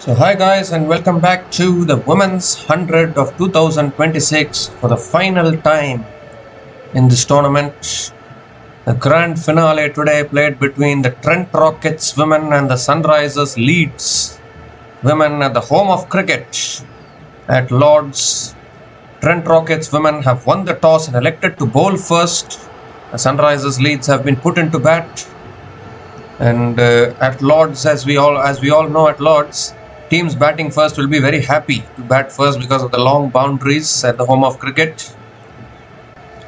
So hi guys, and welcome back to the Women's 100 of 2026 for the final time in this tournament. The grand finale today played between the Trent Rockets women and the Sunrisers Leeds women at the home of cricket at Lords. Trent Rockets women have won the toss and elected to bowl first. The Sunrisers Leeds have been put into bat, and at Lords, as we all know, at Lords, teams batting first will be very happy to bat first because of the long boundaries at the home of cricket.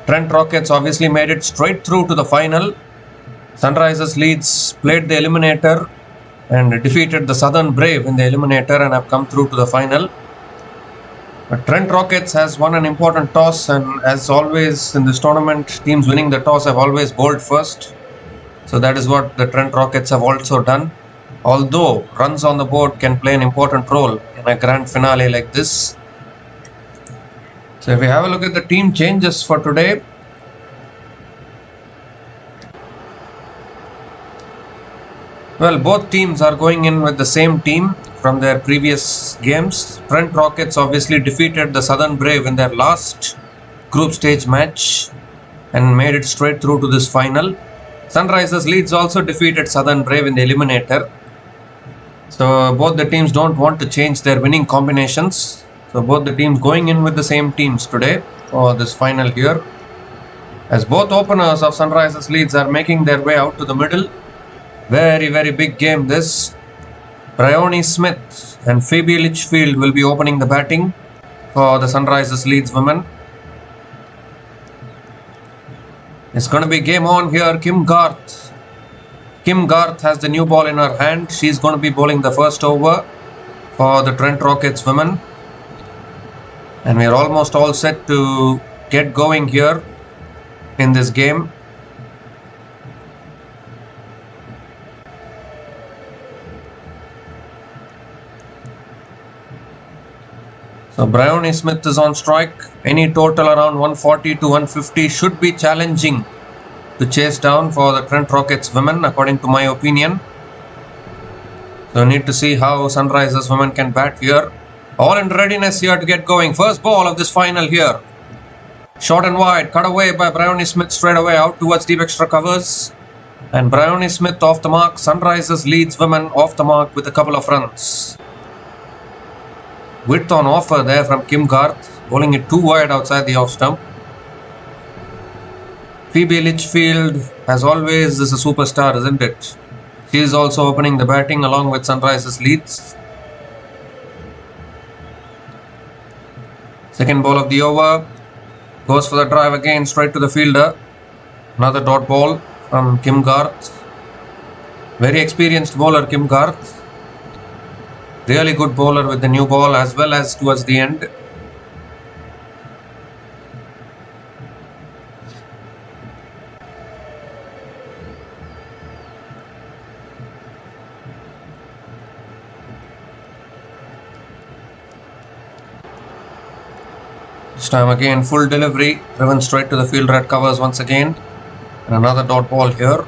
Trent Rockets obviously made it straight through to the final. Sunrisers Leeds played the eliminator and defeated the Southern Brave in the eliminator and have come through to the final. But Trent Rockets has won an important toss, and as always in this tournament, teams winning the toss have always bowled first. So that is what the Trent Rockets have also done. Although runs on the board can play an important role in a grand finale like this. So if we have a look at the team changes for today, well, both teams are going in with the same team from their previous games. Trent Rockets obviously defeated the Southern Brave in their last group stage match and made it straight through to this final. Sunrisers Leeds also defeated Southern Brave in the eliminator. So both the teams don't want to change their winning combinations. So both the teams going in with the same teams today for this final here. As both openers of Sunrisers Leeds are making their way out to the middle. Very, very big game this. Bryony Smith and Phoebe Litchfield will be opening the batting for the Sunrisers Leeds women. It's going to be game on here. Kim Garth has the new ball in her hand. She's going to be bowling the first over for the Trent Rockets women. And we're almost all set to get going here in this game. So Bryony Smith is on strike. Any total around 140 to 150 should be challenging to chase down for the Trent Rockets women, according to my opinion. So need to see how Sunrisers women can bat here. All in readiness here to get going. First ball of this final here. Short and wide, cut away by Bryony Smith straight away out towards deep extra covers. And Bryony Smith off the mark. Sunrisers Leeds women off the mark with a couple of runs. Width on offer there from Kim Garth, bowling it too wide outside the off stump. Phoebe Litchfield, as always, is a superstar, isn't it? She is also opening the batting along with Sunrisers Leeds. Second ball of the over. Goes for the drive again, straight to the fielder. Another dot ball from Kim Garth. Very experienced bowler, Kim Garth. Really good bowler with the new ball as well as towards the end. This time again full delivery, driven straight to the fielder at covers once again. And another dot ball here.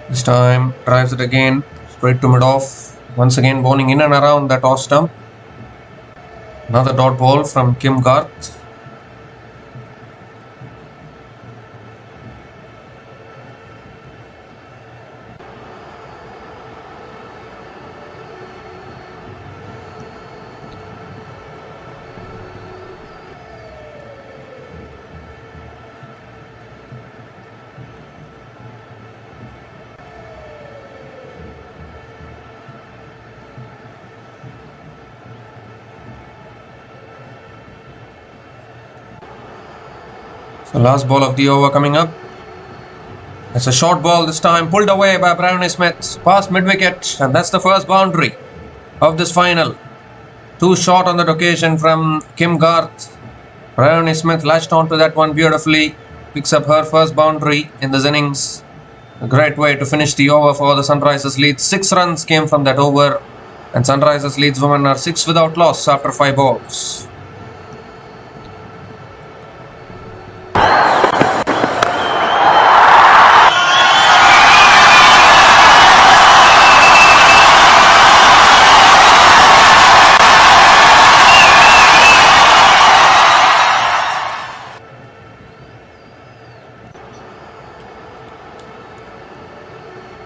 This time drives it again straight to mid-off. Once again bowling in and around that off stump. Another dot ball from Kim Garth. So last ball of the over coming up. It's a short ball this time, pulled away by Bryony Smith, past mid-wicket, and that's the first boundary of this final. Too short on that occasion from Kim Garth. Bryony Smith latched onto that one beautifully. Picks up her first boundary in this innings. A great way to finish the over for the Sunrisers Leeds. 6 runs came from that over. And Sunrisers Leeds women are 6 without loss after 5 balls.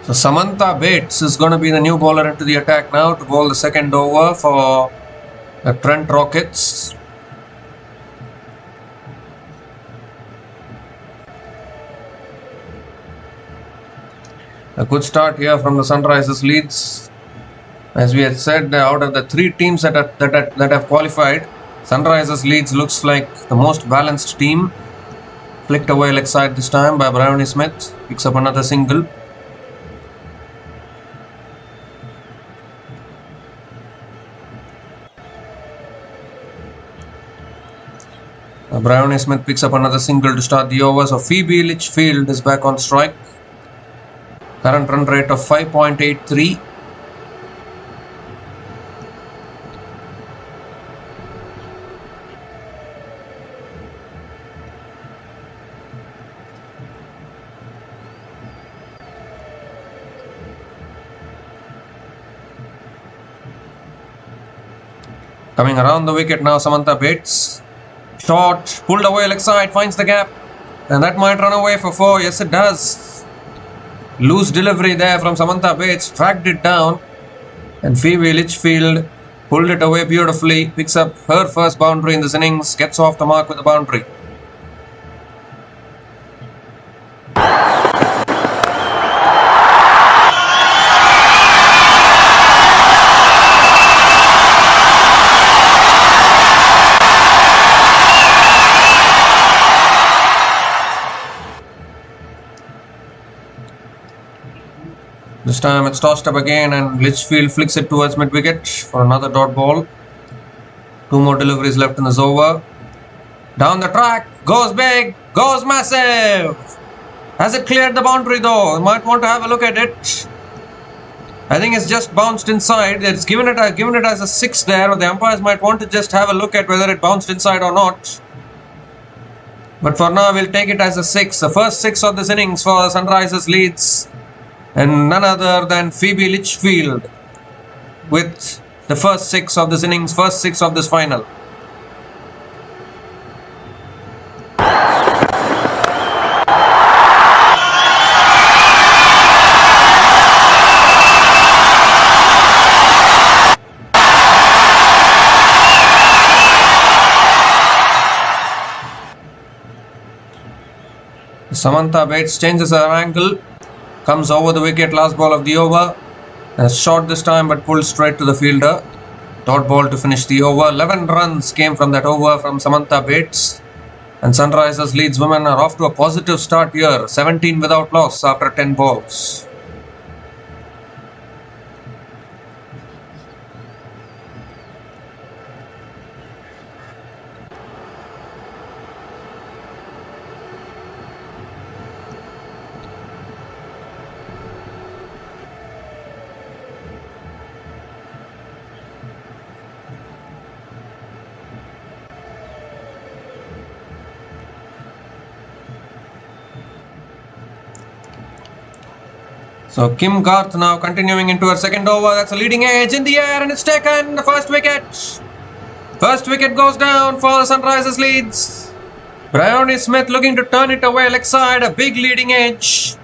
So Samantha Bates is going to be the new bowler into the attack now to bowl the second over for the Trent Rockets. A good start here from the Sunrisers Leeds. As we had said, out of the 3 teams that have qualified, Sunrisers Leeds looks like the most balanced team. Flicked away leg side this time by Bryony Smith. Picks up another single. Bryony Smith picks up another single to start the over. So Phoebe Litchfield is back on strike. Current run rate of 5.83. Coming around the wicket now, Samantha Bates. Short, pulled away leg side, finds the gap. And that might run away for 4. Yes, it does. Loose delivery there from Samantha Bates. Tracked it down. And Phoebe Litchfield pulled it away beautifully. Picks up her first boundary in this innings. Gets off the mark with a boundary. This time it's tossed up again and Litchfield flicks it towards mid-wicket for another dot ball. 2 more deliveries left in this over. Down the track, goes big, goes massive. Has it cleared the boundary though? You might want to have a look at it. I think it's just bounced inside. It's given it as a 6 there. The umpires might want to just have a look at whether it bounced inside or not. But for now, we'll take it as a 6. The first 6 of this innings for Sunrisers Leeds. And none other than Phoebe Litchfield with the first 6 of this innings, first 6 of this final. Samantha Bates changes her angle. Comes over the wicket, last ball of the over. And short this time but pulled straight to the fielder. Dot ball to finish the over. 11 runs came from that over from Samantha Bates. And Sunrisers Leeds women are off to a positive start here. 17 without loss after 10 balls. So Kim Garth now continuing into her second over. That's a leading edge in the air and it's taken. The first wicket. First wicket goes down for the Sunrisers Leeds. Bryony Smith looking to turn it away leg side. A big leading edge.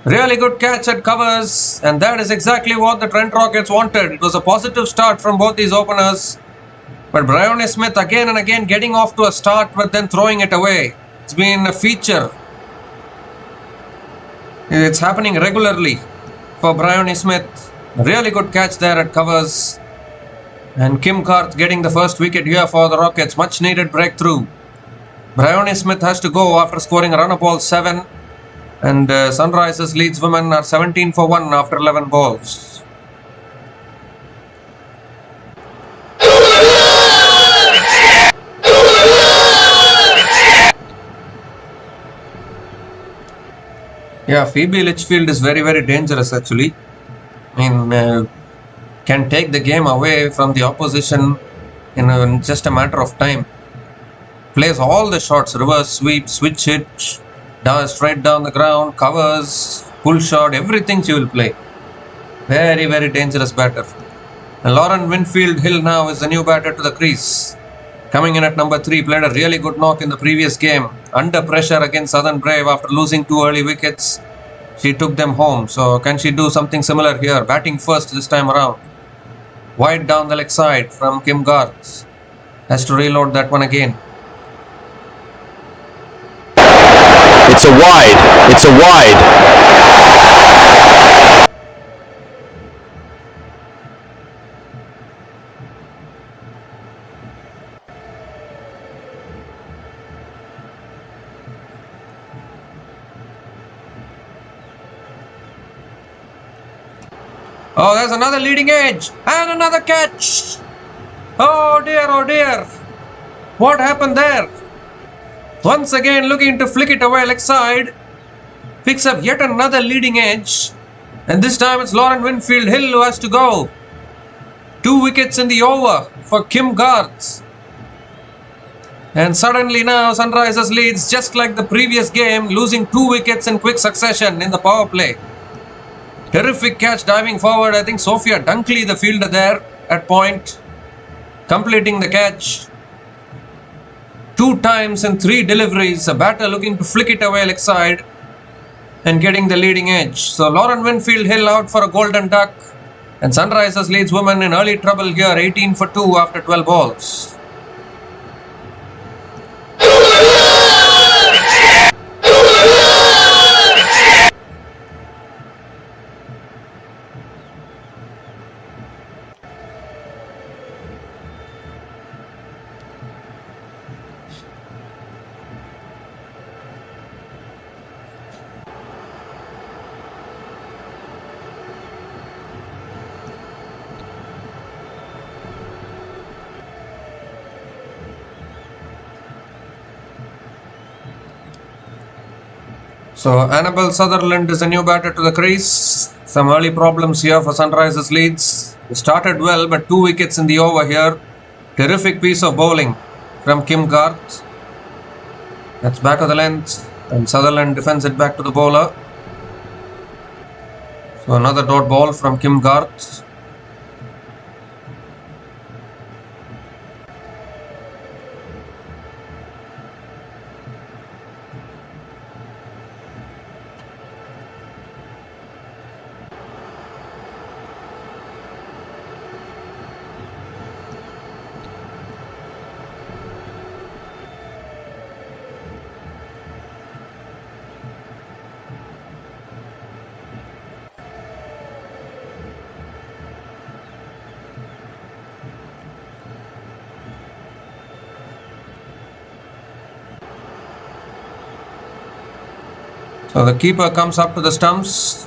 Really good catch at covers. And that is exactly what the Trent Rockets wanted. It was a positive start from both these openers. But Bryony Smith again and again getting off to a start but then throwing it away. It's been a feature. It's happening regularly for Bryony Smith. Really good catch there at covers. And Kim Garth getting the first wicket here for the Rockets. Much needed breakthrough. Bryony Smith has to go after scoring a run of ball 7. And Sunrisers Leeds women are 17 for 1 after 11 balls. Yeah, Phoebe Litchfield is very, very dangerous actually. I mean, can take the game away from the opposition in just a matter of time. Plays all the shots, reverse sweep, switch hit, straight down the ground, covers, pull shot, everything she will play. Very, very dangerous batter. And Lauren Winfield Hill now is the new batter to the crease. Coming in at number 3, played a really good knock in the previous game. Under pressure against Southern Brave after losing 2 early wickets. She took them home. So can she do something similar here? Batting first this time around. Wide down the leg side from Kim Garth. Has to reload that one again. It's a wide. It's a wide. Oh, there's another leading edge. And another catch. Oh dear, oh dear. What happened there? Once again looking to flick it away leg side. Picks up yet another leading edge. And this time it's Lauren Winfield Hill who has to go. 2 wickets in the over for Kim Garth. And suddenly now Sunrisers leads just like the previous game, losing 2 wickets in quick succession in the power play. Terrific catch diving forward. I think Sophia Dunkley, the fielder there at point, completing the catch. 2 times in 3 deliveries. A batter looking to flick it away leg side and getting the leading edge. So Lauren Winfield Hill out for a golden duck. And Sunrisers leads women in early trouble here, 18 for 2 after 12 balls. So Annabelle Sutherland is a new batter to the crease. Some early problems here for Sunrisers Leeds. They started well, but 2 wickets in the over here. Terrific piece of bowling from Kim Garth. That's back of the length, and Sutherland defends it back to the bowler. So another dot ball from Kim Garth. So the keeper comes up to the stumps.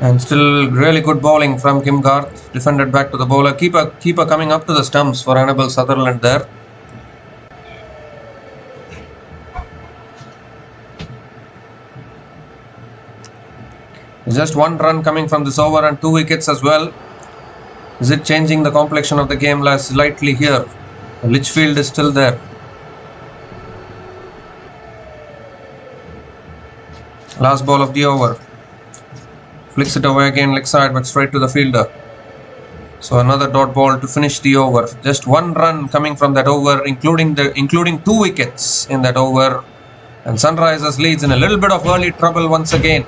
And still really good bowling from Kim Garth. Defended back to the bowler. Keeper coming up to the stumps for Annabelle Sutherland there. Just 1 run coming from this over and 2 wickets as well. Is it changing the complexion of the game slightly here? Litchfield is still there. Last ball of the over. Flicks it away again leg side, but straight to the fielder. So another dot ball to finish the over. Just 1 run coming from that over, including 2 wickets in that over. And Sunrisers leads in a little bit of early trouble once again.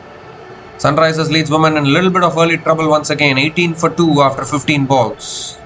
Sunrisers leads women in a little bit of early trouble once again. 18 for 2 after 15 balls.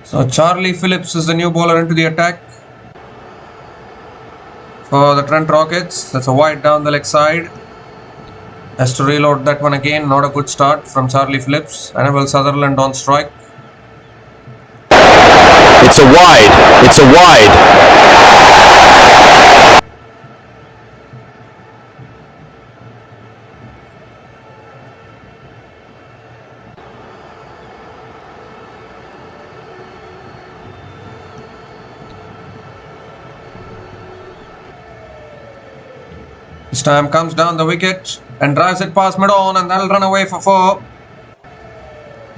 So Charlie Phillips is the new bowler into the attack for the Trent Rockets. That's a wide down the leg side. Has to reload that one again. Not a good start from Charlie Phillips. Annabelle Sutherland on strike. It's a wide. It's a wide. This time comes down the wicket and drives it past mid-on, and that'll run away for 4.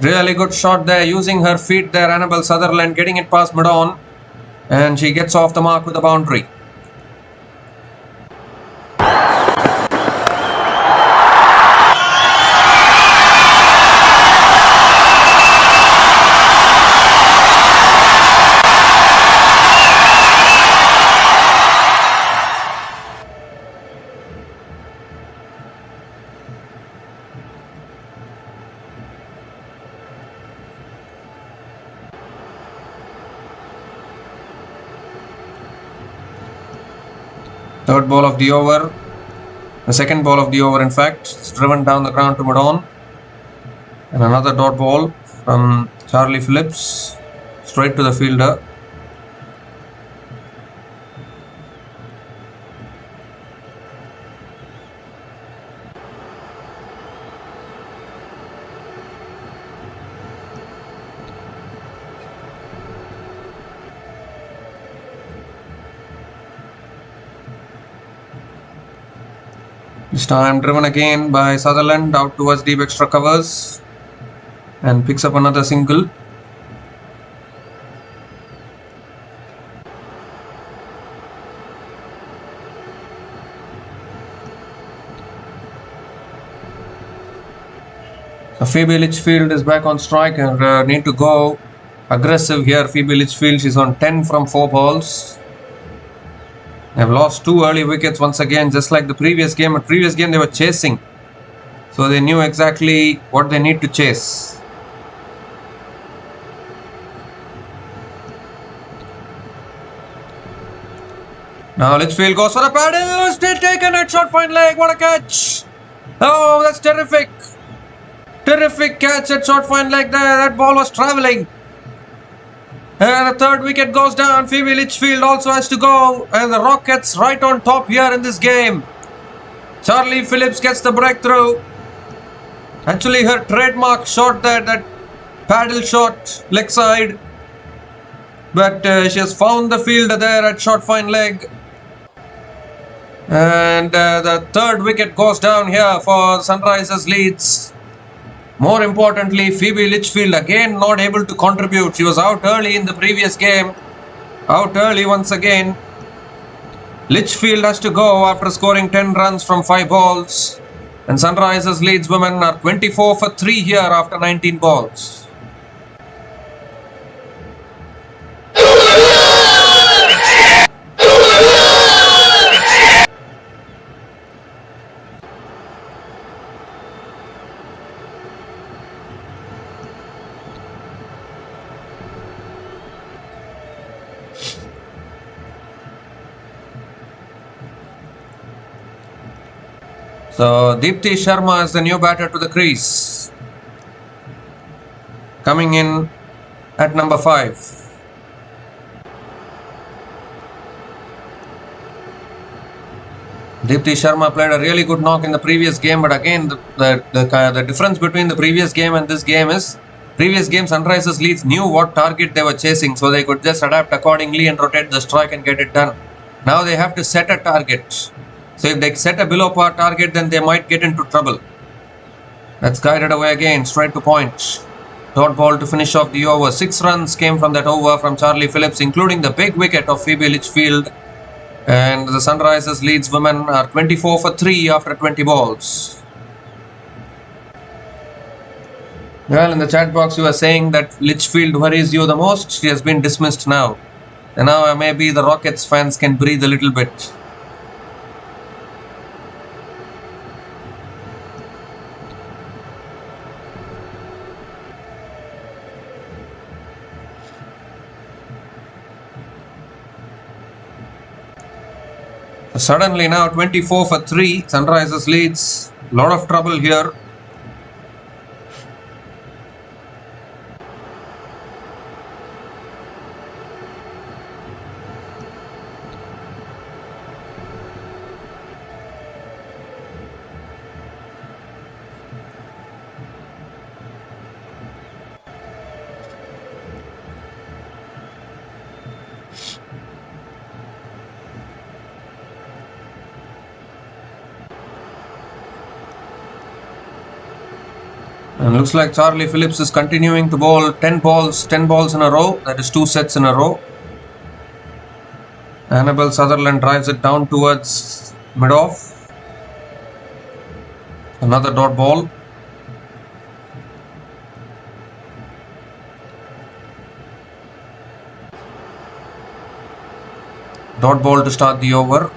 Really good shot there, using her feet there, Annabelle Sutherland, getting it past mid-on, and she gets off the mark with a boundary. Third ball of the over, the second ball of the over in fact, it's driven down the ground to mid-on, and another dot ball from Charlie Phillips, straight to the fielder. This time driven again by Sutherland out towards deep extra covers and picks up another single. So Phoebe Litchfield is back on strike and need to go aggressive here. Phoebe Litchfield, she's on 10 from 4 balls. They've lost 2 early wickets once again, just like the previous game. But previous game they were chasing, so they knew exactly what they need to chase. Now Litchfield goes for a paddle, still taken at short point leg. What a catch! Oh, that's terrific! Terrific catch at short point leg there. That ball was travelling. And the third wicket goes down. Phoebe Litchfield also has to go. And the Rockets right on top here in this game. Charlie Phillips gets the breakthrough. Actually her trademark shot there, that paddle shot, leg side. But she has found the fielder there at short fine leg. And the third wicket goes down here for Sunrisers Leeds. More importantly, Phoebe Litchfield again not able to contribute. She was out early in the previous game. Out early once again. Litchfield has to go after scoring 10 runs from 5 balls. And Sunrisers Leeds women are 24 for 3 here after 19 balls. So Deepti Sharma is the new batter to the crease, coming in at number 5. Deepti Sharma played a really good knock in the previous game, but again the difference between the previous game and this game is, previous game Sunrisers Leeds knew what target they were chasing, so they could just adapt accordingly and rotate the strike and get it done. Now they have to set a target. So if they set a below par target, then they might get into trouble. That's guided away again, straight to point. Dot ball to finish off the over. 6 runs came from that over from Charlie Phillips, including the big wicket of Phoebe Litchfield. And the Sunrisers Leeds women are 24 for 3 after 20 balls. Well, in the chat box you were saying that Litchfield worries you the most. She has been dismissed now. And now maybe the Rockets fans can breathe a little bit. Suddenly now 24 for 3. Sunrisers leads. Lot of trouble here. And looks like Charlie Phillips is continuing to bowl 10 balls in a row. That is 2 sets in a row. Annabelle Sutherland drives it down towards mid-off. Another dot ball. Dot ball to start the over.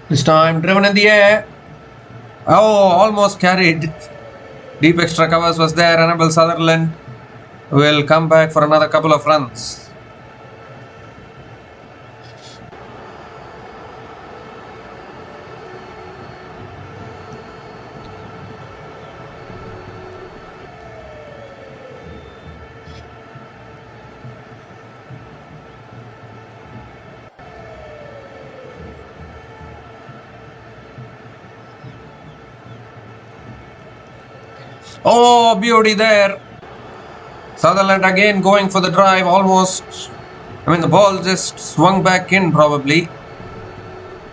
This time driven in the air. Oh, almost carried. Deep extra covers was there. Annabelle Sutherland will come back for another couple of runs. Oh, beauty there. Sutherland again going for the drive almost. The ball just swung back in probably.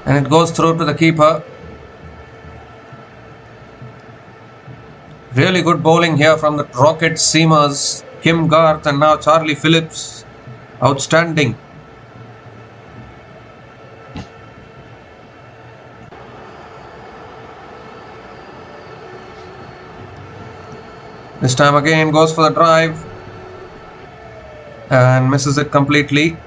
And it goes through to the keeper. Really good bowling here from the Rocket seamers. Kim Garth and now Charlie Phillips. Outstanding. This time again goes for the drive and misses it completely.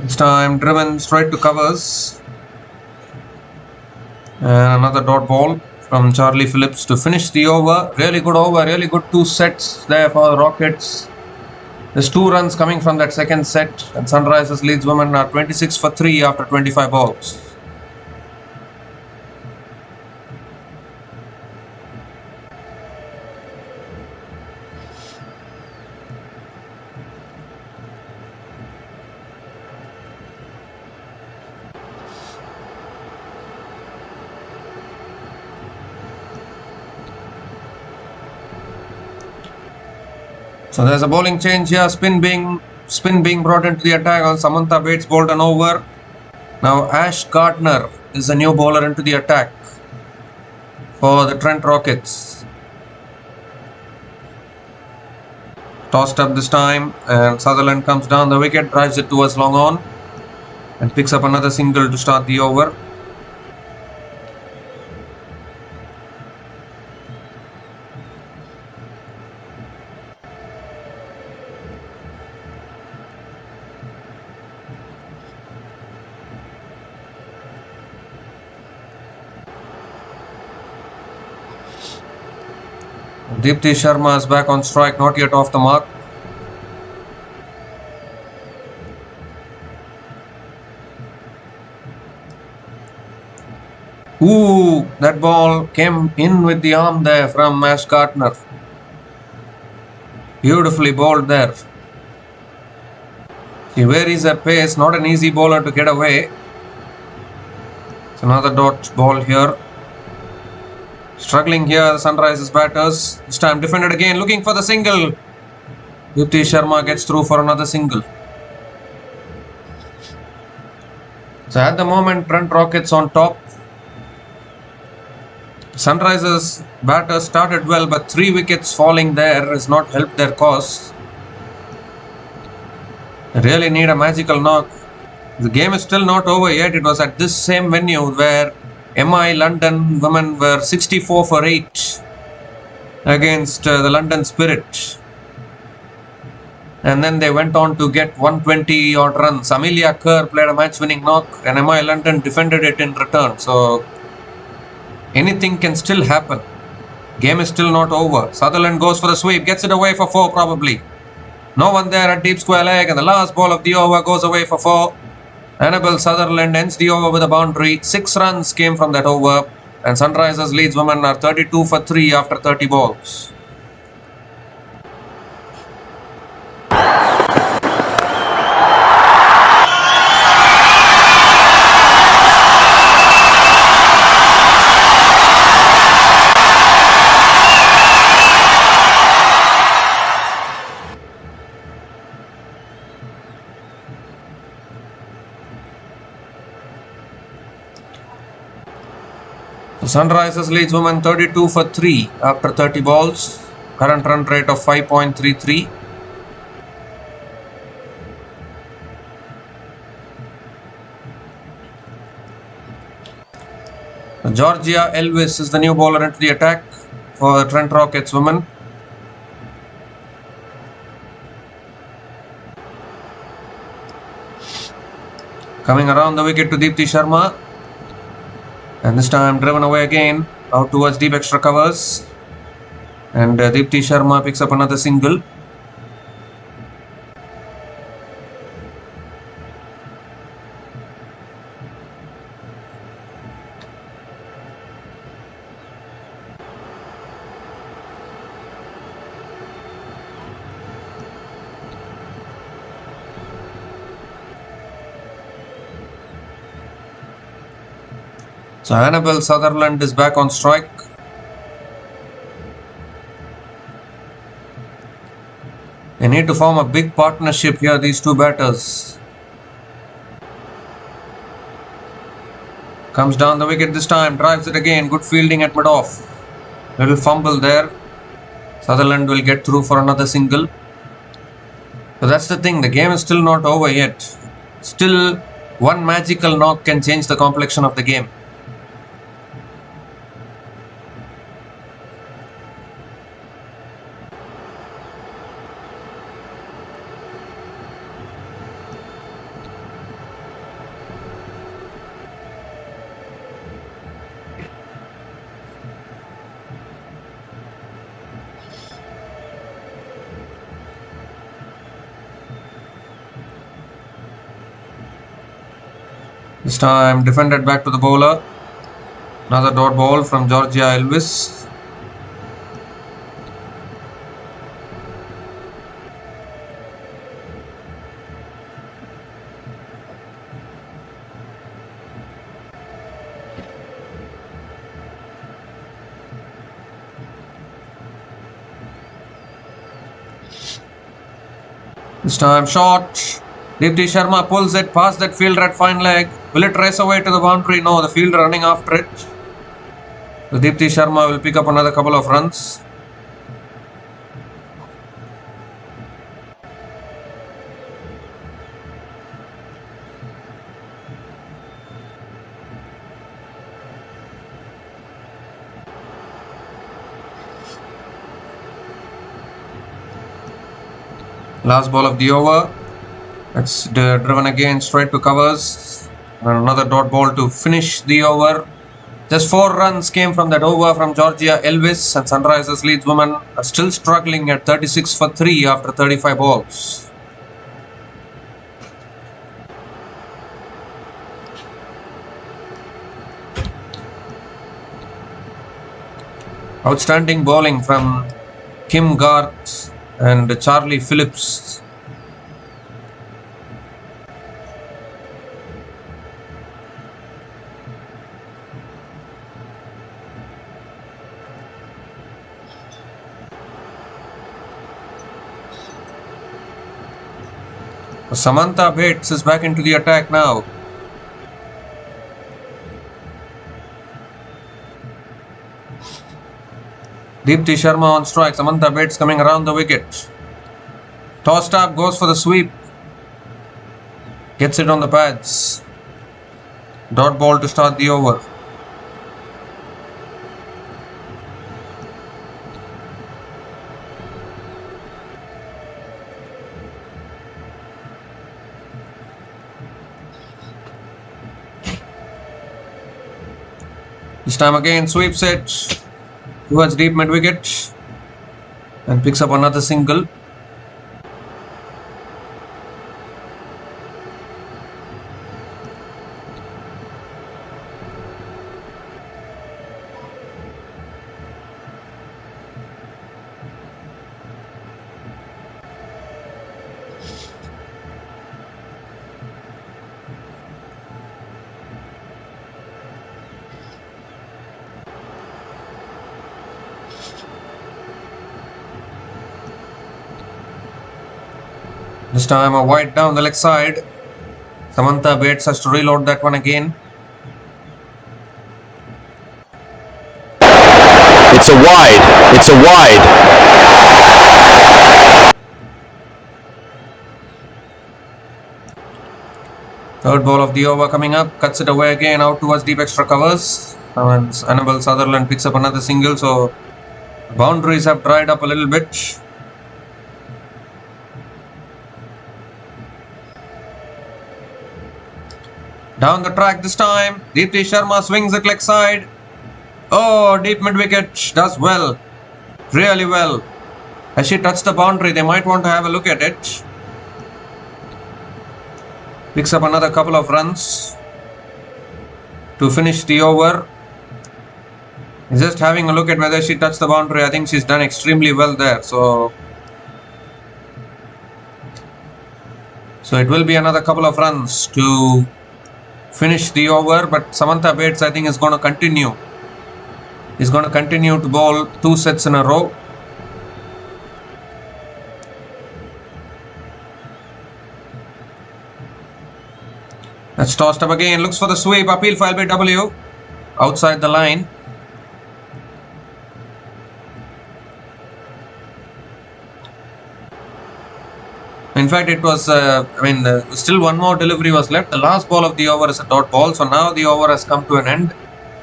This time driven straight to covers. And another dot ball from Charlie Phillips to finish the over. Really good over, really good 2 sets there for the Rockets. There's 2 runs coming from that second set. And Sunrisers Leeds women are 26 for 3 after 25 balls. So there's a bowling change here. Spin being brought into the attack on Samantha Bates bowled an over. Now Ash Gardner is the new bowler into the attack for the Trent Rockets. Tossed up this time and Sutherland comes down the wicket, drives it towards long on and picks up another single to start the over. Deepti Sharma is back on strike, not yet off the mark. Ooh, that ball came in with the arm there from Ash Gardner. Beautifully bowled there. He varies her pace, not an easy bowler to get away. It's another dot ball here. Struggling here, the Sunrisers batters. This time defended again, looking for the single. Deepti Sharma gets through for another single. So at the moment, Trent Rockets on top. Sunrisers batters started well, but 3 wickets falling there has not helped their cause. They really need a magical knock. The game is still not over yet. It was at this same venue where MI London women were 64 for 8 against the London Spirit. And then they went on to get 120 odd runs. Amelia Kerr played a match-winning knock and MI London defended it in return. So anything can still happen. Game is still not over. Sutherland goes for the sweep, gets it away for 4 probably. No one there at deep square leg, and the last ball of the over goes away for 4. Annabel Sutherland ends the over with a boundary. 6 runs came from that over, and Sunrisers Leeds women are 32 for 3 after 30 balls. Sunrisers Leeds women 32 for 3 after 30 balls. Current run rate of 5.33. Georgia Elvis is the new bowler into the attack for the Trent Rockets women. Coming around the wicket to Deepthi Sharma. And this time driven away again out towards deep extra covers. And Deepthi Sharma picks up another single. So Annabel Sutherland is back on strike. They need to form a big partnership here, these two batters. Comes down the wicket this time, drives it again, good fielding at mid-off. Little fumble there. Sutherland will get through for another single. So that's the thing, the game is still not over yet. Still, one magical knock can change the complexion of the game. This time defended back to the bowler. Another dot ball from Georgia Elvis. This time short. Deepthi Sharma pulls it past that fielder at fine leg. Will it race away to the boundary? No, the fielder running after it. So Deepthi Sharma will pick up another couple of runs. Last ball of the over. That's driven again straight to covers. And another dot ball to finish the over. Just 4 runs came from that over from Georgia Elvis, and Sunrisers Leeds women are still struggling at 36 for 3 after 35 balls. Outstanding bowling from Kim Garth and Charlie Phillips. Samantha Bates is back into the attack now. Deepthi Sharma on strike. Samantha Bates coming around the wicket. Tossed up, goes for the sweep. Gets it on the pads. Dot ball to start the over. This time again sweeps it towards deep mid wicket and picks up another single. This time a wide down the leg side. Samantha Bates has to reload that one again. It's a wide. It's a wide. Third ball of the over coming up. Cuts it away again out towards deep extra covers. And Annabelle Sutherland picks up another single. So boundaries have dried up a little bit. Down the track this time. Deepti Sharma swings it leg side. Oh, deep mid wicket does well. Really well. As she touched the boundary, they might want to have a look at it. Picks up another couple of runs to finish the over. Just having a look at whether she touched the boundary. I think she's done extremely well there. So it will be another couple of runs to finish the over, but Samantha Bates I think is going to continue. He's going to continue to bowl 2 sets in a row. That's tossed up again. Looks for the sweep. Appeal for LBW. Outside the line. In fact, it was, still one more delivery was left. The last ball of the over is a dot ball. So now the over has come to an end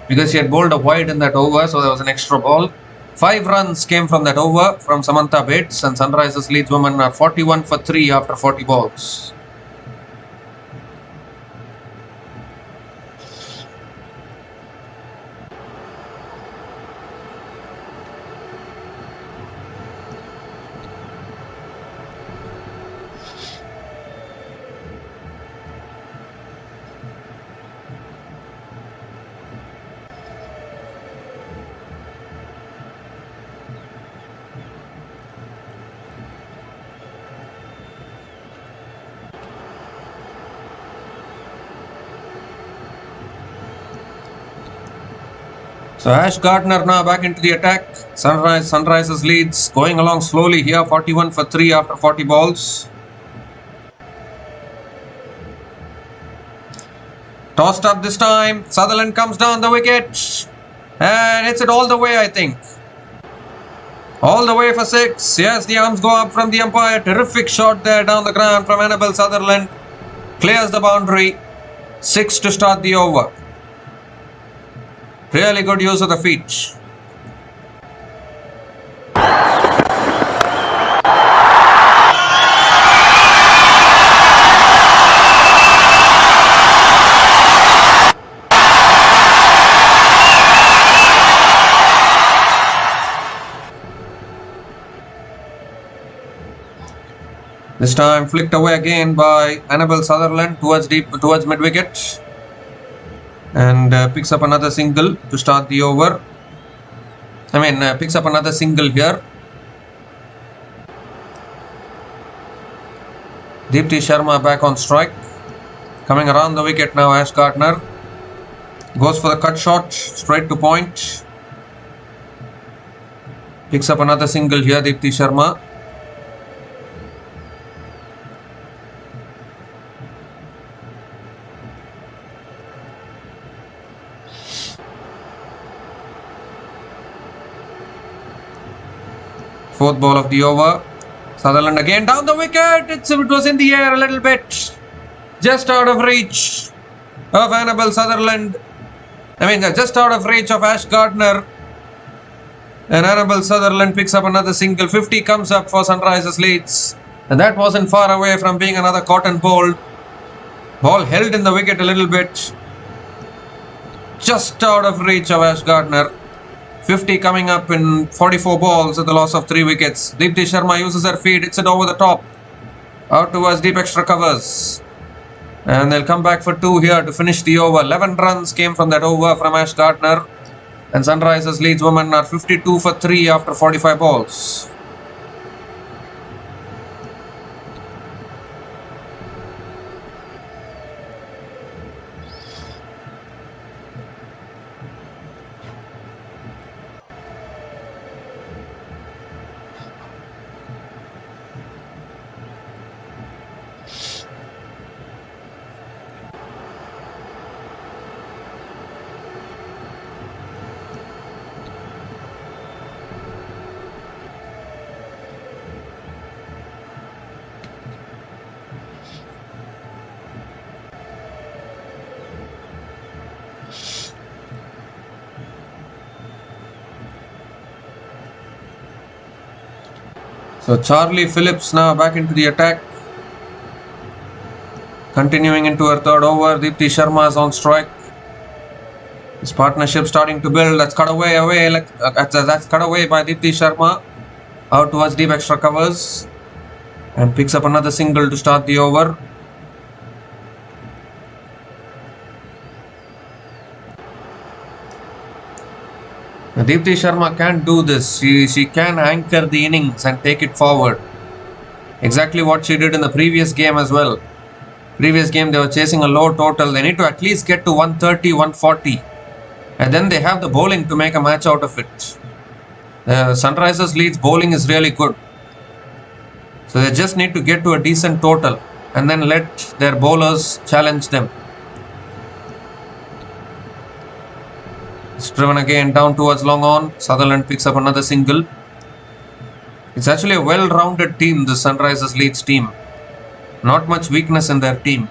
because she had bowled a wide in that over. So there was an extra ball. 5 runs came from that over from Samantha Bates, and Sunrisers Leeds women are 41 for 3 after 40 balls. So Ash Gardner now back into the attack. Sunrisers Leeds going along slowly here. 41 for 3 after 40 balls. Tossed up this time. Sutherland comes down the wicket. And hits it all the way, I think. All the way for 6. Yes, the arms go up from the umpire. Terrific shot there down the ground from Annabelle Sutherland. Clears the boundary. 6 to start the over. Really good use of the feet. This time flicked away again by Annabelle Sutherland towards mid wicket. And picks up another single to start the over. Picks up another single here. Deepti Sharma back on strike. Coming around the wicket now, Ash Gardner. Goes for the cut shot, straight to point. Picks up another single here, Deepti Sharma. Fourth ball of the over. Sutherland again down the wicket. It was in the air a little bit. Just out of reach of Annabelle Sutherland. Just out of reach of Ash Gardner. And Annabelle Sutherland picks up another single. 50 comes up for Sunrisers Leeds. And that wasn't far away from being another cotton ball. Ball held in the wicket a little bit. Just out of reach of Ash Gardner. 50 coming up in 44 balls at the loss of 3 wickets. Deepti Sharma uses her feet, hits it over the top. Out towards deep extra covers. And they'll come back for 2 here to finish the over. 11 runs came from that over from Ash Gardner. And Sunrisers Leeds women are 52 for 3 after 45 balls. So Charlie Phillips now back into the attack. Continuing into her third over. Deepti Sharma is on strike. This partnership starting to build. That's cut away that's cut away by Deepti Sharma. Out towards deep extra covers. And picks up another single to start the over. Deepti Sharma can do this. She can anchor the innings and take it forward. Exactly what she did in the previous game as well. Previous game they were chasing a low total. They need to at least get to 130, 140. And then they have the bowling to make a match out of it. Sunrisers Leeds bowling is really good. So they just need to get to a decent total. And then let their bowlers challenge them. It's driven again down towards long on. Sutherland picks up another single. It's actually a well-rounded team, the Sunrisers Leeds team. Not much weakness in their team.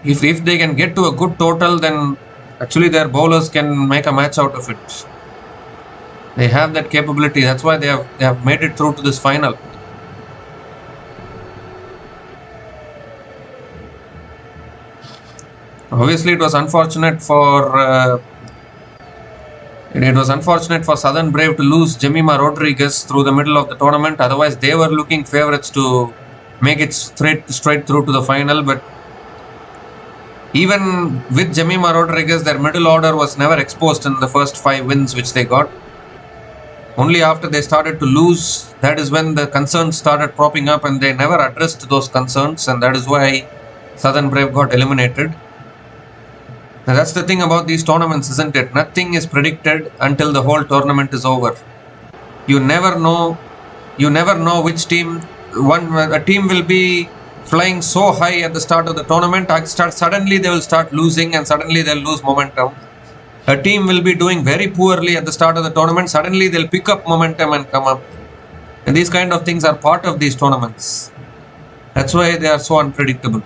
If they can get to a good total, then actually their bowlers can make a match out of it. They have that capability. That's why they have made it through to this final. Obviously, it was unfortunate for Southern Brave to lose Jemima Rodriguez through the middle of the tournament. Otherwise, they were looking favourites to make it straight through to the final. But even with Jemima Rodriguez, their middle order was never exposed in the first 5 wins which they got. Only after they started to lose, that is when the concerns started propping up, and they never addressed those concerns, and that is why Southern Brave got eliminated. Now that's the thing about these tournaments, isn't it? Nothing is predicted until the whole tournament is over. You never know which team. A team will be flying so high at the start of the tournament. Suddenly they will start losing, and suddenly they'll lose momentum. A team will be doing very poorly at the start of the tournament. Suddenly they'll pick up momentum and come up. And these kind of things are part of these tournaments. That's why they are so unpredictable.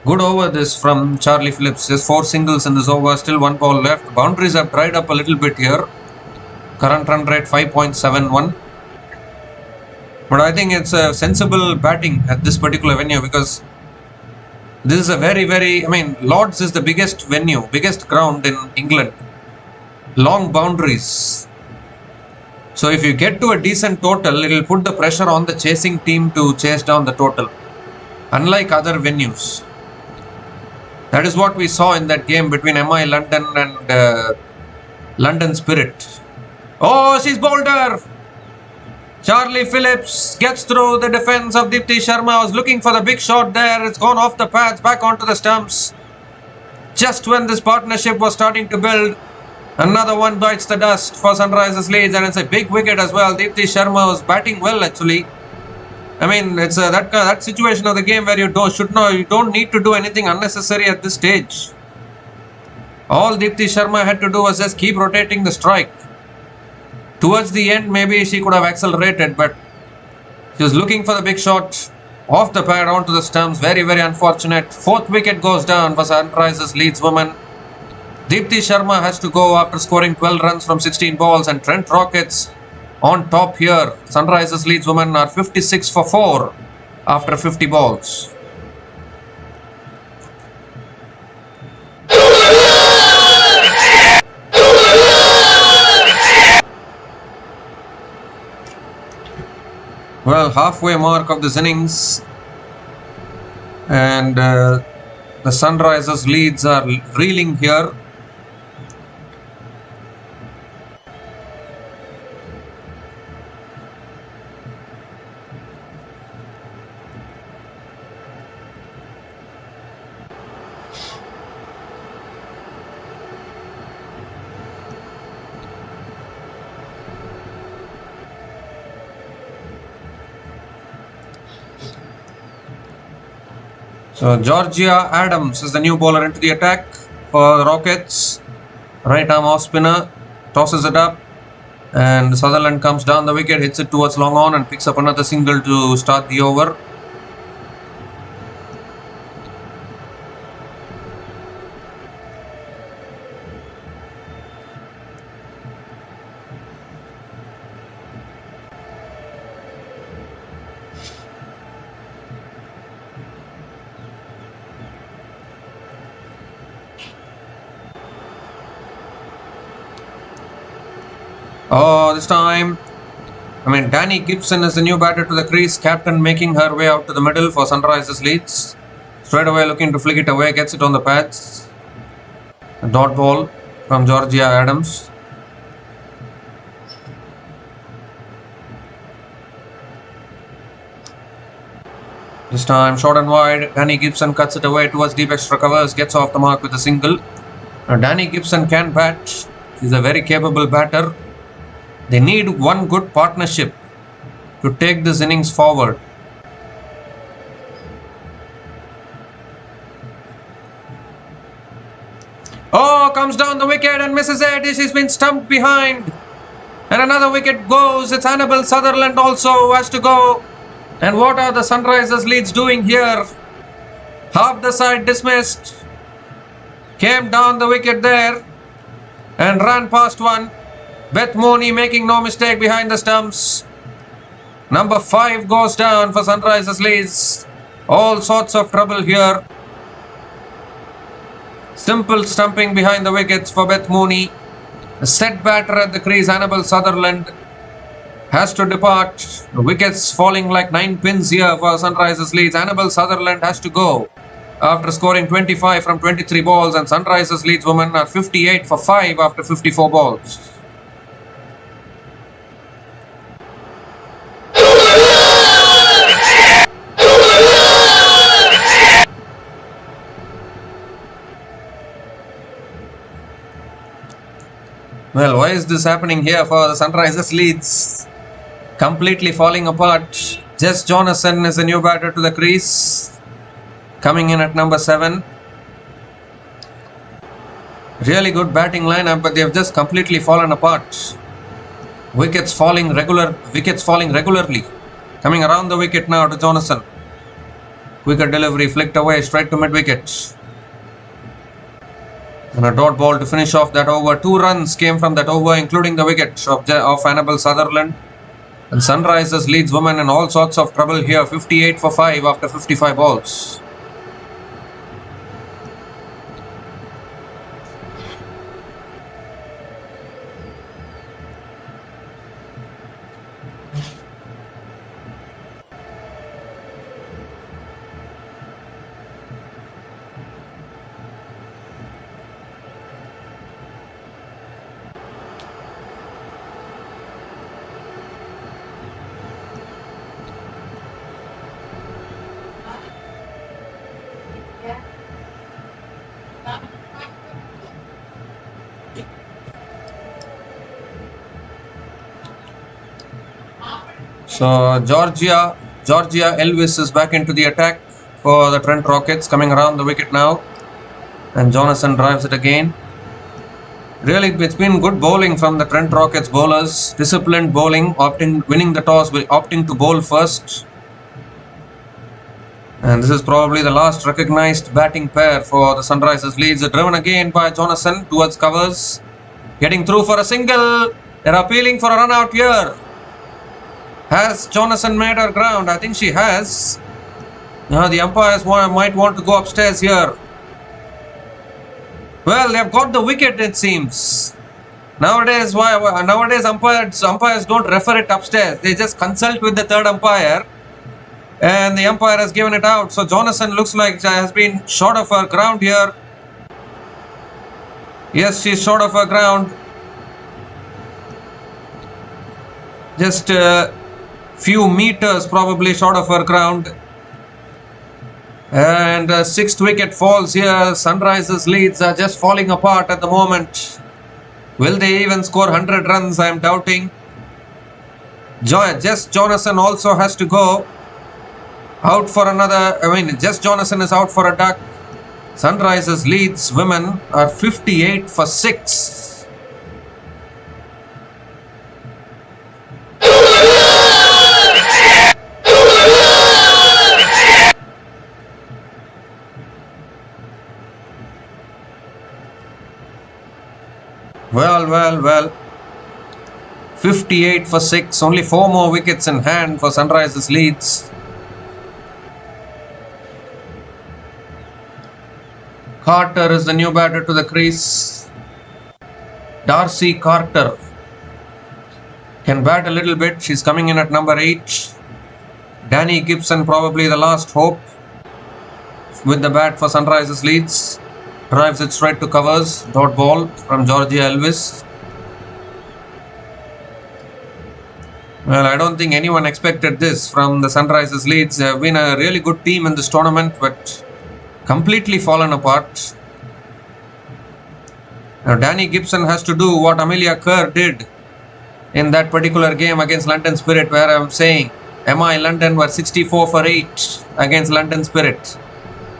Good over this from Charlie Phillips. Just 4 singles in this over. Still 1 ball left. Boundaries have dried up a little bit here. Current run rate 5.71. But I think it's a sensible batting at this particular venue, because this is a Lords is the biggest venue, biggest ground in England. Long boundaries. So if you get to a decent total, it will put the pressure on the chasing team to chase down the total. Unlike other venues. That is what we saw in that game between MI London and London Spirit. Oh, she's bowled her! Charlie Phillips gets through the defense of Deepti Sharma. Was looking for the big shot there. It's gone off the pads, back onto the stumps. Just when this partnership was starting to build, another one bites the dust for Sunrisers Leeds, and it's a big wicket as well. Deepti Sharma was batting well actually. It's that situation of the game where you don't need to do anything unnecessary at this stage. All Deepti Sharma had to do was just keep rotating the strike. Towards the end, maybe she could have accelerated, but she was looking for the big shot. Off the pad onto the stumps. Very, very unfortunate. 4th wicket goes down for Sunrisers Leeds women. Deepti Sharma has to go after scoring 12 runs from 16 balls, and Trent Rockets on top here. Sunrisers Leeds women are 56 for 4 after 50 balls. Well, halfway mark of this innings, and the Sunrisers Leeds are reeling here. So Georgia Adams is the new bowler into the attack for the Rockets. Right arm off spinner, tosses it up, and Sutherland comes down the wicket, hits it towards long on and picks up another single to start the over. Oh, this time, Danny Gibson is the new batter to the crease. Captain making her way out to the middle for Sunrisers Leeds. Straight away looking to flick it away, gets it on the pads. A dot ball from Georgia Adams. This time, short and wide. Danny Gibson cuts it away towards deep extra covers, gets off the mark with a single. Now, Danny Gibson can bat. He's a very capable batter. They need one good partnership to take this innings forward. Oh, comes down the wicket and misses it. She's been stumped behind. And another wicket goes. It's Annabel Sutherland also who has to go. And what are the Sunrisers Leeds doing here? Half the side dismissed. Came down the wicket there and ran past one. Beth Mooney making no mistake behind the stumps. Number 5 goes down for Sunrisers Leeds. All sorts of trouble here. Simple stumping behind the wickets for Beth Mooney. A set batter at the crease, Annabel Sutherland, has to depart. The wickets falling like 9 pins here for Sunrisers Leeds. Annabel Sutherland has to go after scoring 25 from 23 balls, and Sunrisers Leeds women are 58 for 5 after 54 balls. Well, why is this happening here for the Sunrisers Leeds? Completely falling apart. Jess Jonathan is the new batter to the crease, coming in at number 7. Really good batting lineup, but they have just completely fallen apart. Wickets falling regularly. Coming around the wicket now to Jonathan. Quicker delivery, flicked away straight to mid-wicket. And a dot ball to finish off that over. 2 runs came from that over, including the wicket of Annabel Sutherland. And Sunrisers Leeds women in all sorts of trouble here. 58 for 5 after 55 balls. So Georgia Elvis is back into the attack for the Trent Rockets, coming around the wicket now, and Jonathan drives it again. Really, it's been good bowling from the Trent Rockets bowlers. Disciplined bowling, winning the toss, opting to bowl first. And this is probably the last recognized batting pair for the Sunrisers Leeds. Driven again by Jonathan towards covers. Getting through for a single. They're appealing for a run out here. Has Jonathan made her ground? I think she has. Now the umpires might want to go upstairs here. Well, they've got the wicket, it seems. Nowadays umpires don't refer it upstairs. They just consult with the third umpire. And the umpire has given it out. So Jonathan looks like she has been short of her ground here. Yes, she's short of her ground. Just a few meters probably short of her ground. And sixth wicket falls here. Sunrisers Leeds are just falling apart at the moment. Will they even score 100 runs? I am doubting. Just Jonathan also has to go. Out for another, just Jonathan is out for a duck. Sunrisers Leeds women are 58 for 6. Well. 58 for 6. Only 4 more wickets in hand for Sunrisers Leeds. Carter is the new batter to the crease. Darcy Carter can bat a little bit. She's coming in at number 8. Danny Gibson probably the last hope with the bat for Sunrisers Leeds. Drives it straight to covers. Dot ball from Georgia Elvis. Well, I don't think anyone expected this from the Sunrisers Leeds. They have been a really good team in this tournament, but completely fallen apart. Now Danny Gibson has to do what Amelia Kerr did in that particular game against London Spirit, where I'm saying MI London were 64 for 8 against London Spirit.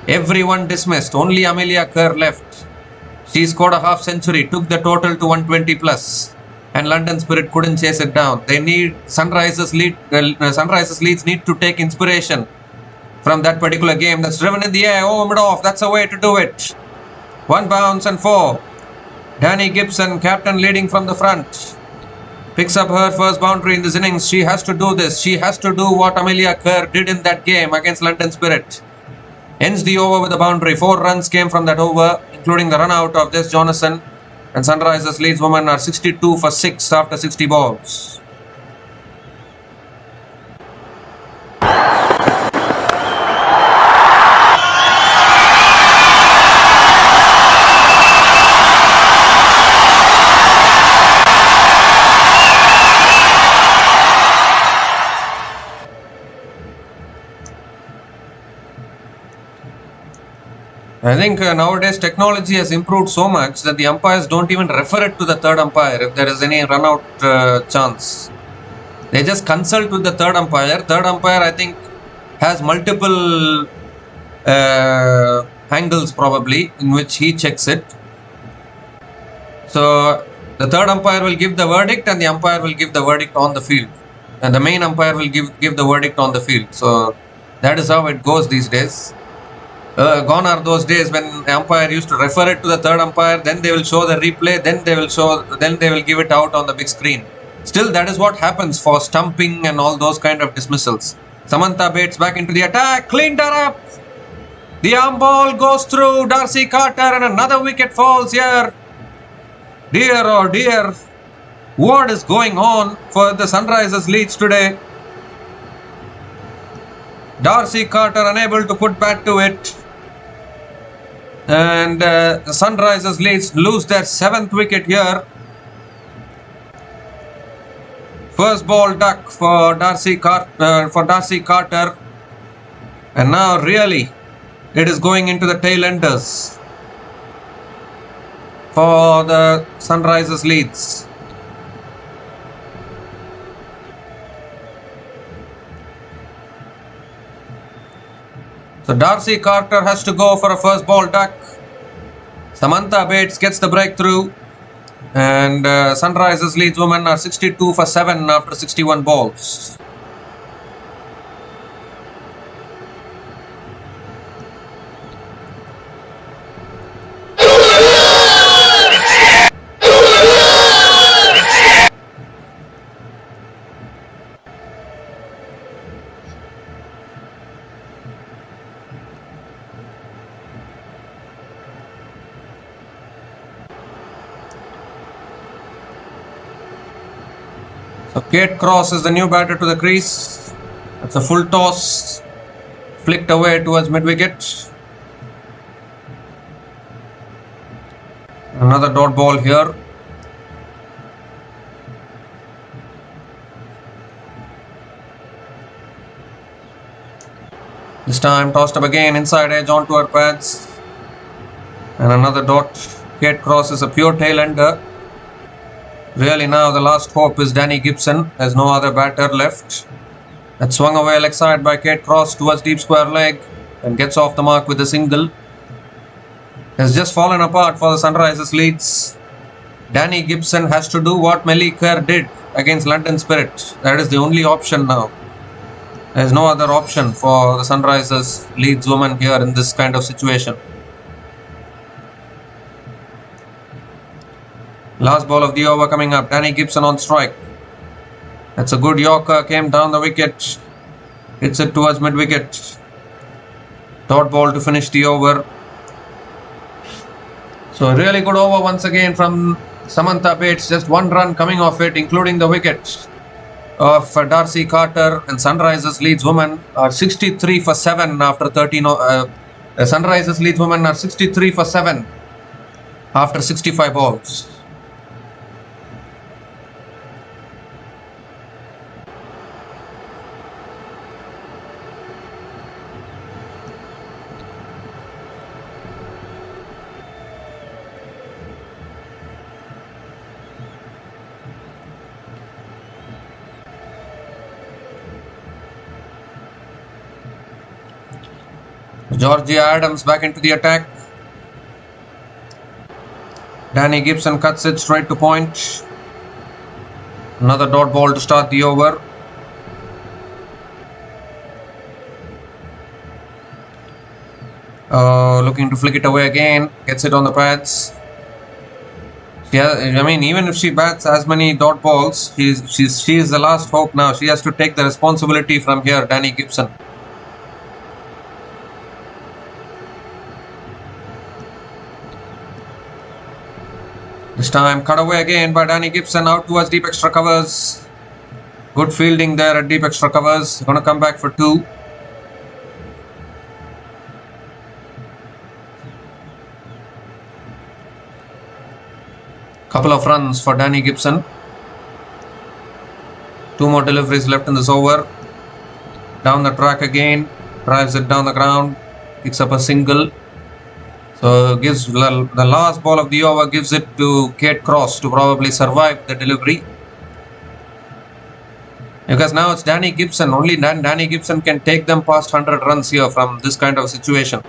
Everyone dismissed, only Amelia Kerr left. She scored a half century, took the total to 120 plus, and London Spirit couldn't chase it down. They need Sunrisers Leeds need to take inspiration from that particular game. That's driven in the air, over mid off. That's a way to do it. 1 bounce and 4. Danny Gibson, captain, leading from the front. Picks up her first boundary in this innings. She has to do this. She has to do what Amelia Kerr did in that game against London Spirit. Ends the over with a boundary. 4 runs came from that over, including the run out of Jess Jonathan. And Sunrisers Leeds women are 62 for 6 after 60 balls. I think nowadays technology has improved so much that the umpires don't even refer it to the third umpire if there is any run out chance. They just consult with the third umpire. Third umpire, I think, has multiple angles probably in which he checks it. So the third umpire will give the verdict and the umpire will give the verdict on the field. And the main umpire will give the verdict on the field. So that is how it goes these days. Gone are those days when the umpire used to refer it to the third umpire, then they will show the replay, then they will give it out on the big screen. Still, that is what happens for stumping and all those kind of dismissals. Samantha Bates back into the attack, cleaned her up. The arm ball goes through Darcy Carter and another wicket falls here. Dear oh dear, what is going on for the Sunrisers Leeds today? Darcy Carter unable to put bat to it. And the Sunrisers Leeds lose their 7th wicket here. First ball duck for Darcy Carter. And now really it is going into the tail enders for the Sunrisers Leeds. So Darcy Carter has to go for a first ball duck. Samantha Bates gets the breakthrough. And Sunrisers Leeds women are 62 for 7 after 61 balls. So Kate Cross is the new batter to the crease. It's a full toss, flicked away towards mid-wicket. Another dot ball here. This time tossed up again, inside edge onto her pads. And another dot. Kate Cross is a pure tail-ender. Really now the last hope is Danny Gibson. There's no other batter left. That swung away leg side by Kate Cross towards deep square leg and gets off the mark with a single. Has just fallen apart for the Sunrisers Leeds. Danny Gibson has to do what Melly Kerr did against London Spirit. That is the only option now. There is no other option for the Sunrisers Leeds women here in this kind of situation. Last ball of the over coming up. Danny Gibson on strike. That's a good Yorker. Came down the wicket. Hits it towards mid-wicket. Dot ball to finish the over. So a really good over once again from Samantha Bates. Just one run coming off it, including the wicket of Darcy Carter. And Sunrisers Leeds women are 63 for 7 after 13. Sunrisers Leeds women are 63 for 7 after 65 balls. Georgia Adams back into the attack. Danny Gibson cuts it straight to point. Another dot ball to start the over. Looking to flick it away again. Gets it on the pads. I mean, even if she bats as many dot balls, she is the last hope now. She has to take the responsibility from here, Danny Gibson. This time cut away again by Danny Gibson out towards deep extra covers. Good fielding there at deep extra covers. Going to come back for 2. Couple of runs for Danny Gibson. 2 more deliveries left in this over. Down the track again. Drives it down the ground. Picks up a single. So gives the last ball of the over, gives it to Kate Cross to probably survive the delivery. Because now it's Danny Gibson. Only Danny Gibson can take them past 100 runs here from this kind of situation.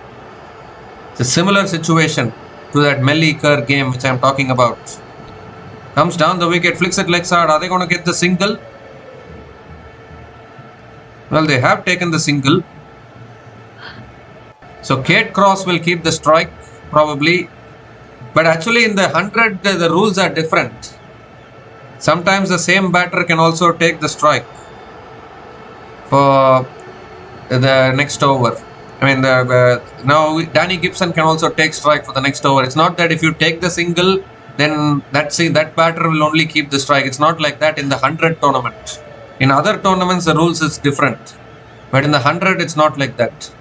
It's a similar situation to that Melly Kerr game which I am talking about. Comes down the wicket, flicks it leg side. Are they going to get the single? Well, they have taken the single. So Kate Cross will keep the strike probably. But actually in the 100 the rules are different. Sometimes the same batter can also take the strike for the next over. I mean now Danny Gibson can also take strike for the next over. It's not that if you take the single then that batter will only keep the strike. It's not like that in the 100 tournament. In other tournaments the rules is different. But in the 100 it's not like that.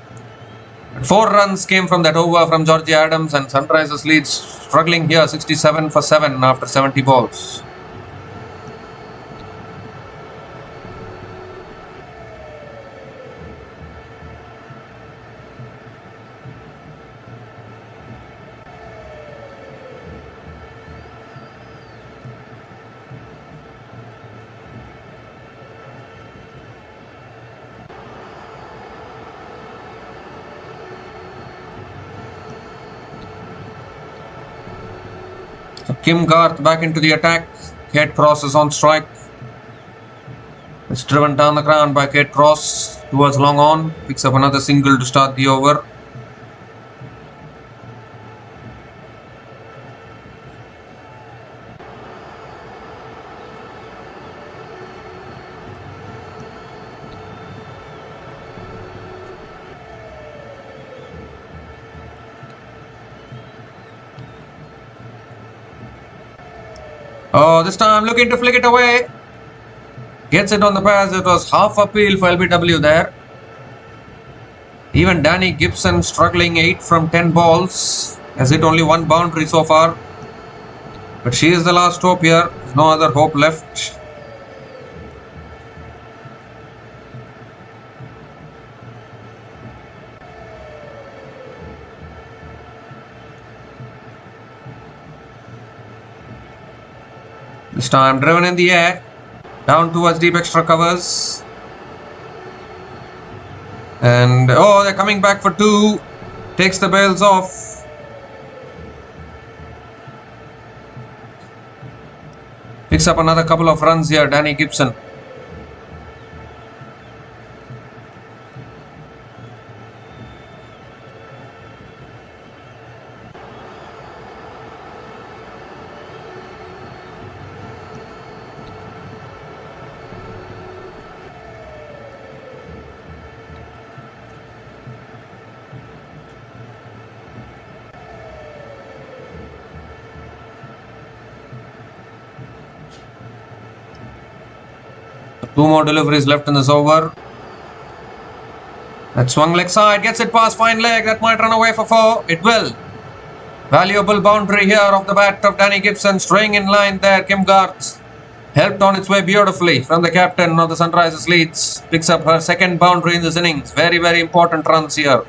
4 runs came from that over from Georgia Adams, and Sunrisers Leeds struggling here 67 for 7 after 70 balls. Kim Garth back into the attack. Kate Cross is on strike. It's driven down the ground by Kate Cross towards long on. Picks up another single to start the over. Oh, this time looking to flick it away. Gets it on the pass. It was half appeal for LBW there. Even Danny Gibson struggling 8 from 10 balls. Has hit only 1 boundary so far. But she is the last hope here. There's no other hope left. This time driven in the air. Down towards deep extra covers. And oh, they're coming back for 2. Takes the bails off. Picks up another couple of runs here, Danny Gibson. Two more deliveries left in this over. That swung leg side, gets it past fine leg. That might run away for 4. It will. Valuable boundary here off the bat of Danny Gibson. Staying in line there. Kim Garth helped on its way beautifully from the captain of the Sunrisers Leeds. Picks up her second boundary in this innings. Very, very important runs here.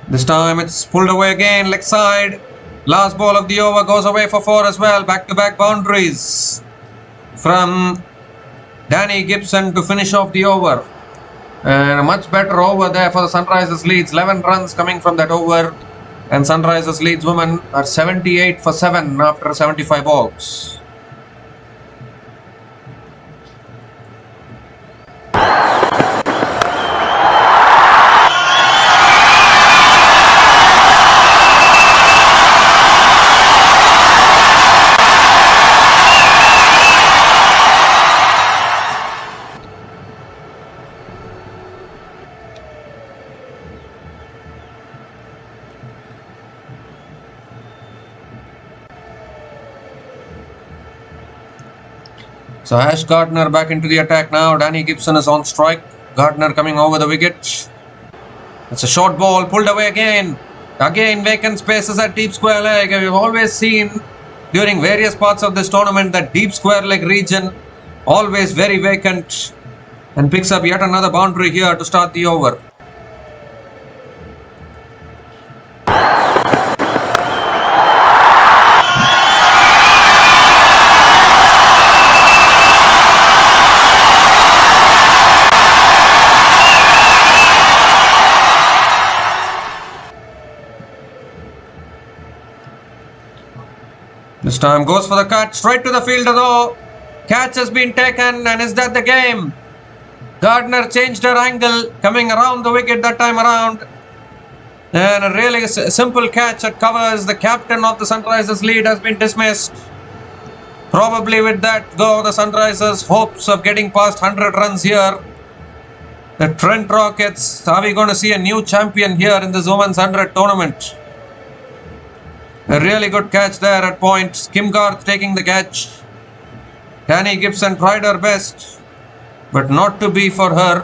This time it's pulled away again, leg side. Last ball of the over goes away for 4 as well. Back-to-back boundaries from Danny Gibson to finish off the over. And a much better over there for the Sunrisers Leeds. 11 runs coming from that over. And Sunrisers Leeds women are 78 for 7 after 75 balls. So Ash Gardner back into the attack now. Danny Gibson is on strike. Gardner coming over the wicket. It's a short ball, pulled away again. Again vacant spaces at deep square leg. We've always seen during various parts of this tournament that deep square leg region always very vacant. And picks up yet another boundary here to start the over. This time goes for the catch, straight to the fielder though. Catch has been taken, and is that the game? Gardner changed her angle, coming around the wicket that time around. And a really simple catch that covers. The captain of the Sunrisers lead has been dismissed. Probably with that though, the Sunrisers' hopes of getting past 100 runs here. The Trent Rockets, are we going to see a new champion here in this Women's 100 tournament? A really good catch there at point. Kim Garth taking the catch. Danny Gibson tried her best, but not to be for her.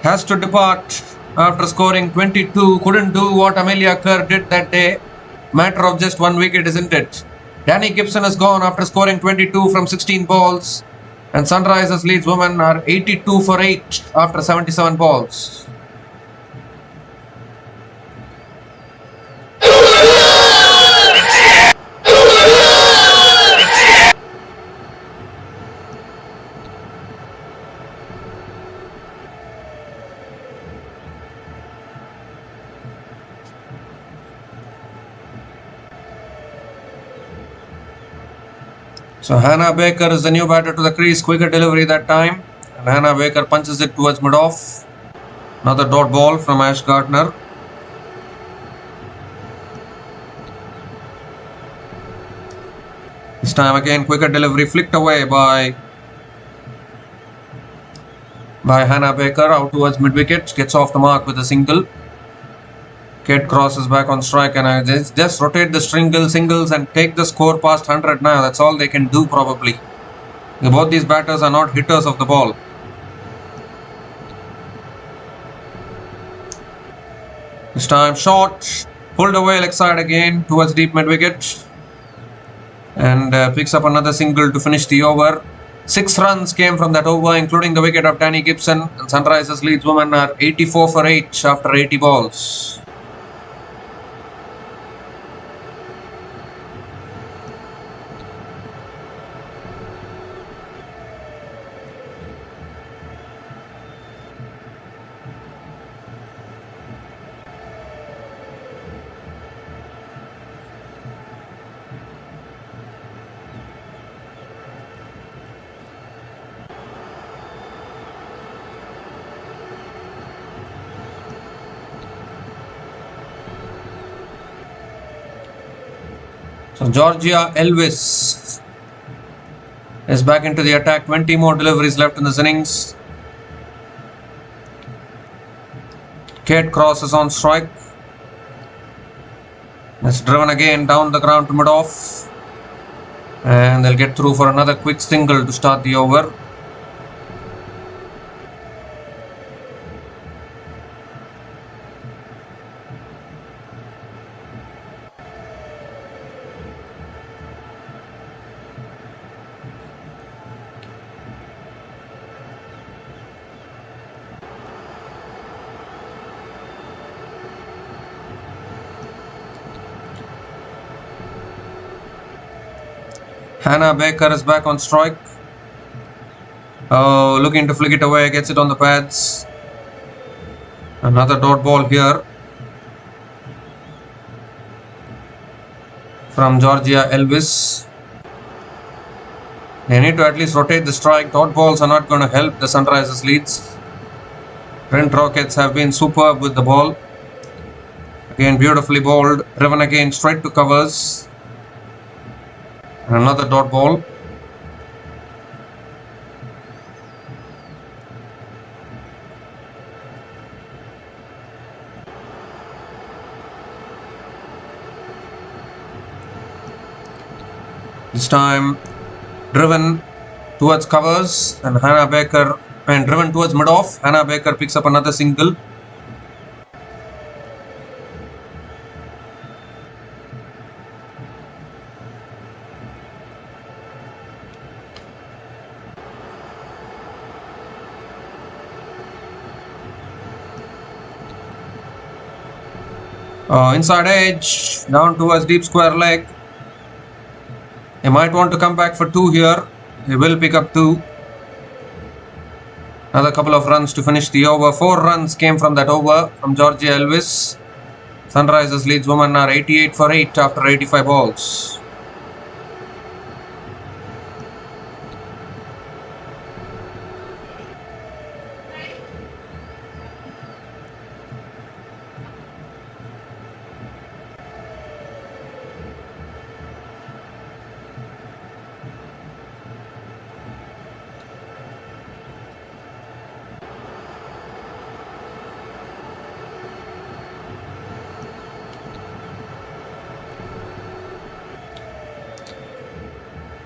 Has to depart after scoring 22. Couldn't do what Amelia Kerr did that day. Matter of just 1 wicket, isn't it? Danny Gibson is gone after scoring 22 from 16 balls. And Sunrisers Leeds women are 82 for 8 after 77 balls. So Hannah Baker is the new batter to the crease. Quicker delivery that time. And Hannah Baker punches it towards mid-off. Another dot ball from Ash Gardner. This time again, quicker delivery flicked away by Hannah Baker out towards mid-wicket. Gets off the mark with a single. Kate crosses back on strike, and I just rotate the singles and take the score past 100 now. That's all they can do probably. Both these batters are not hitters of the ball. This time short, pulled away leg side again towards deep mid-wicket. And picks up another single to finish the over. 6 runs came from that over, including the wicket of Danny Gibson. And Sunrisers Leeds women are 84 for 8 after 80 balls. So Georgia Elvis is back into the attack. 20 more deliveries left in this innings. Kate crosses on strike. It's driven again down the ground to mid-off. And they'll get through for another quick single to start the over. Hannah Baker is back on strike. Looking to flick it away, gets it on the pads. Another dot ball here from Georgia Elvis. They need to at least rotate the strike. Dot balls are not going to help the Sunrisers Leeds. Trent Rockets have been superb with the ball. Again, beautifully bowled. Driven again straight to covers. Another dot ball. This time driven towards covers and Hannah Baker, and driven towards mid-off. Hannah Baker picks up another single. Inside edge, down towards deep square leg. They might want to come back for 2 here. They will pick up 2. Another couple of runs to finish the over. 4 runs came from that over from Georgia Elvis. Sunrisers Leeds women are 88 for 8 after 85 balls.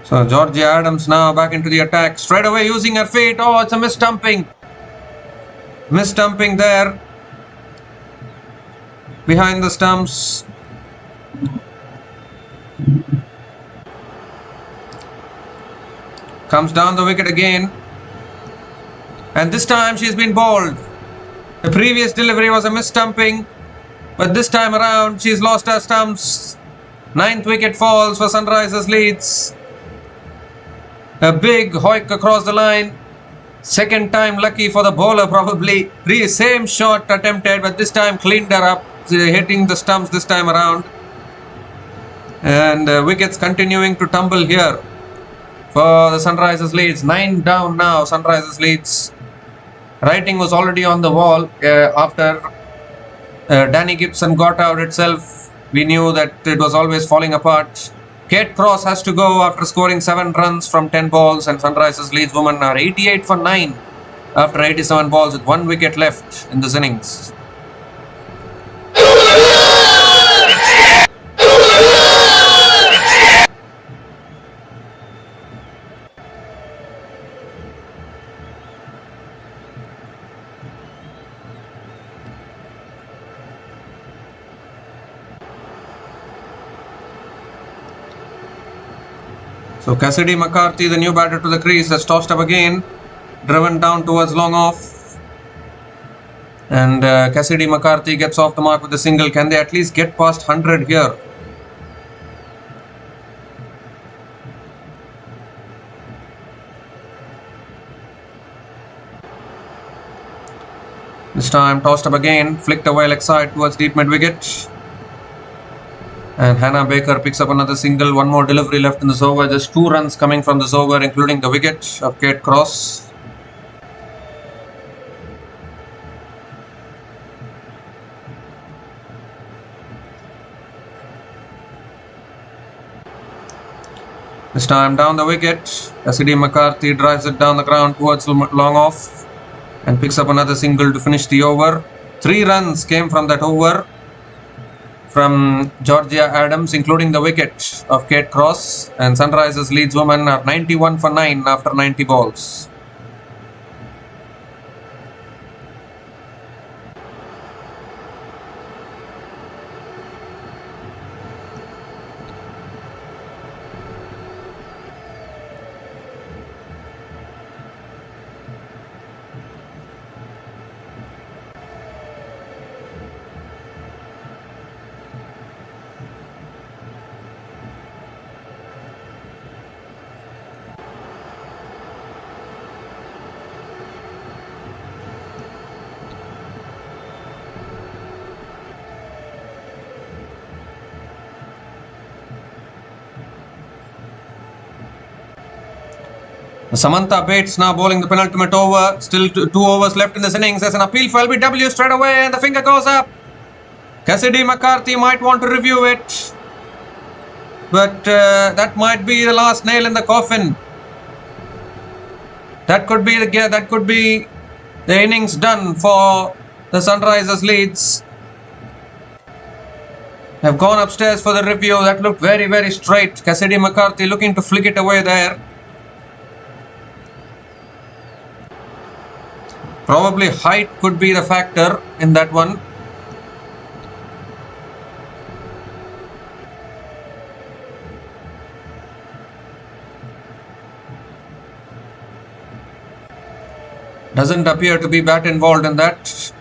So Georgia Adams now back into the attack. Straight away using her feet. Oh, it's a mistumping. Mistumping there. Behind the stumps. Comes down the wicket again. And this time she's been bowled. The previous delivery was a mistumping. But this time around she's lost her stumps. 9th wicket falls for Sunrisers Leeds. A big hoik across the line. Second time lucky for the bowler probably. Same shot attempted, but this time cleaned her up. Hitting the stumps this time around. And wickets continuing to tumble here for the Sunrisers Leeds. 9 down now, Sunrisers Leeds. Writing was already on the wall after Danny Gibson got out itself. We knew that it was always falling apart. Kate Cross has to go after scoring 7 runs from 10 balls, and Sunrisers Leeds women are 88 for 9 after 87 balls with 1 wicket left in this innings. So Cassidy McCarthy, the new batter to the crease, has tossed up again, driven down towards long off. And Cassidy McCarthy gets off the mark with a single. Can they at least get past 100 here? This time tossed up again, flicked away leg side towards deep mid wicket. And Hannah Baker picks up another single. One more delivery left in this over. Just 2 runs coming from this over, including the wicket of Kate Cross. This time down the wicket. Cassidy McCarthy drives it down the ground towards long off and picks up another single to finish the over. 3 runs came from that over from Georgia Adams, including the wicket of Kate Cross, and Sunrisers Leeds women are 91 for 9 after 90 balls. Samantha Bates now bowling the penultimate over. Still 2 overs left in this innings. There's an appeal for LBW straight away, and the finger goes up. Cassidy McCarthy might want to review it, but that might be the last nail in the coffin. That could be the innings done for the Sunrisers Leeds. Have gone upstairs for the review. That looked very, very straight. Cassidy McCarthy looking to flick it away there. Probably height could be the factor in that one. Doesn't appear to be bat involved in that.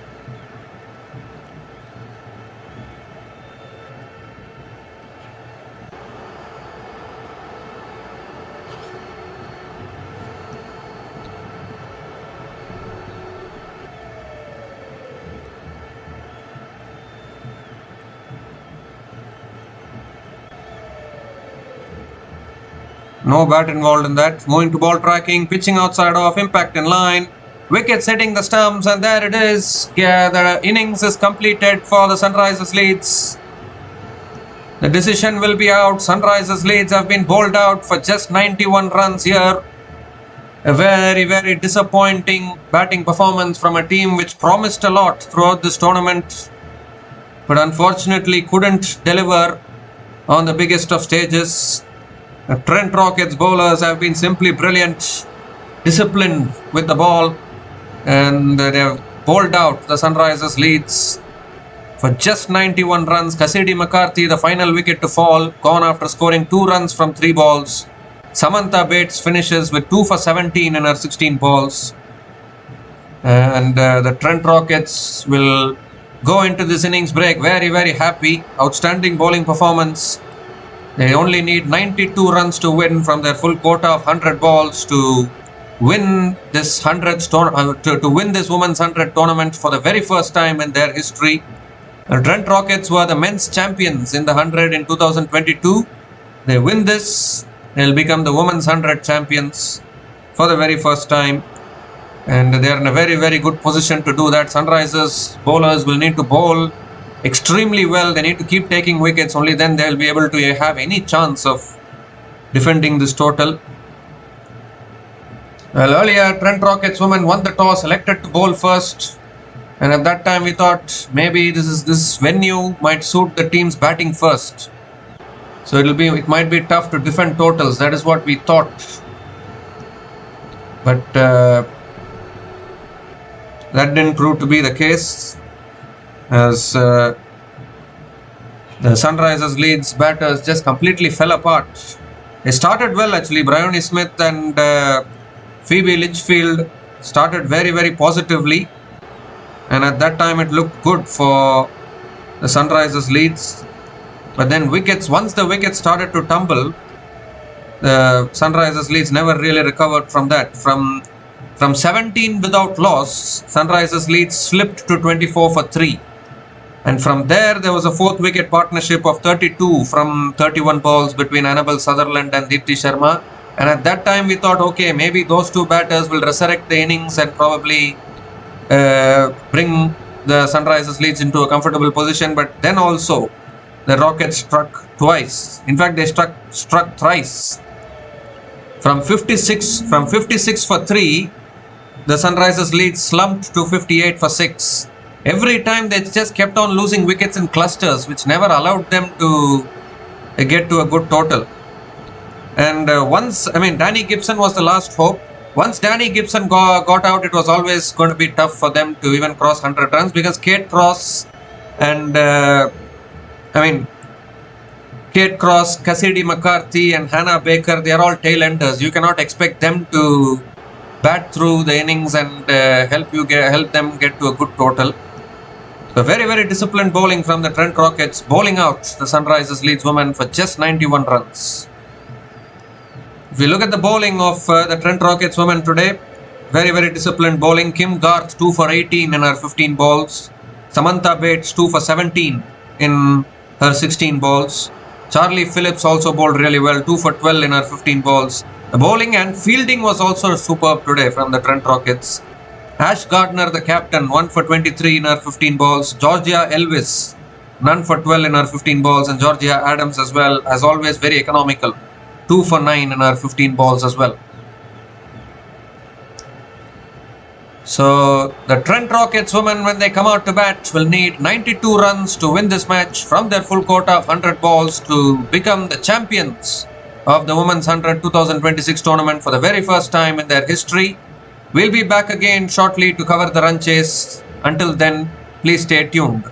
No bat involved in that. Moving to ball tracking, pitching outside off, impact in line, wickets hitting the stumps, and there it is. Yeah, the innings is completed for the Sunrisers Leeds. The decision will be out. Sunrisers Leeds have been bowled out for just 91 runs here. A very, very disappointing batting performance from a team which promised a lot throughout this tournament, but unfortunately couldn't deliver on the biggest of stages. The Trent Rockets bowlers have been simply brilliant, disciplined with the ball, and they have bowled out the Sunrisers Leeds for just 91 runs. Cassidy McCarthy, the final wicket to fall, gone after scoring 2 runs from 3 balls. Samantha Bates finishes with 2 for 17 in her 16 balls. And the Trent Rockets will go into this innings break very, very happy. Outstanding bowling performance. They only need 92 runs to win from their full quota of 100 balls to win this to win this women's 100 tournament for the very first time in their history. The Trent Rockets were the men's champions in the 100 in 2022. They win this, they'll become the women's 100 champions for the very first time, and they are in a very, very good position to do that. Sunrisers bowlers will need to bowl extremely well. They need to keep taking wickets, only then they'll be able to have any chance of defending this total. Well, earlier Trent Rockets women won the toss, elected to bowl first, and at that time we thought maybe this venue might suit the teams batting first, so it might be tough to defend totals. That is what we thought, but that didn't prove to be the case, as the Sunrisers Leeds batters just completely fell apart. They started well actually. Bryony Smith and Phoebe Litchfield started very, very positively, and at that time it looked good for the Sunrisers Leeds. But then once the wickets started to tumble, the Sunrisers Leeds never really recovered from that. From 17 without loss, Sunrisers Leeds slipped to 24 for 3. And from there was a fourth wicket partnership of 32 from 31 balls between Annabel Sutherland and Deepti Sharma. And at that time we thought, okay, maybe those two batters will resurrect the innings and probably bring the Sunrisers Leeds into a comfortable position. But then also the Rockets struck twice. In fact, they struck thrice. From 56 for 3, the Sunrisers Leeds slumped to 58 for 6. Every time they just kept on losing wickets in clusters, which never allowed them to get to a good total. And Danny Gibson was the last hope. Once Danny Gibson got out, it was always going to be tough for them to even cross 100 runs, because Kate Cross, Cassidy McCarthy and Hannah Baker, they are all tail enders. You cannot expect them to bat through the innings and help them get to a good total. So very, very disciplined bowling from the Trent Rockets, bowling out the Sunrisers Leeds women for just 91 runs. If you look at the bowling of the Trent Rockets women today, very, very disciplined bowling. Kim Garth 2 for 18 in her 15 balls. Samantha Bates 2 for 17 in her 16 balls. Charlie Phillips also bowled really well, 2 for 12 in her 15 balls. The bowling and fielding was also superb today from the Trent Rockets. Ash Gardner, the captain, 1 for 23 in her 15 balls. Georgia Elvis, none for 12 in her 15 balls. And Georgia Adams as well, as always very economical, 2 for 9 in her 15 balls as well. So the Trent Rockets women, when they come out to bat, will need 92 runs to win this match from their full quota of 100 balls to become the champions of the Women's 100 2026 tournament for the very first time in their history. We'll be back again shortly to cover the run chase. Until then, please stay tuned.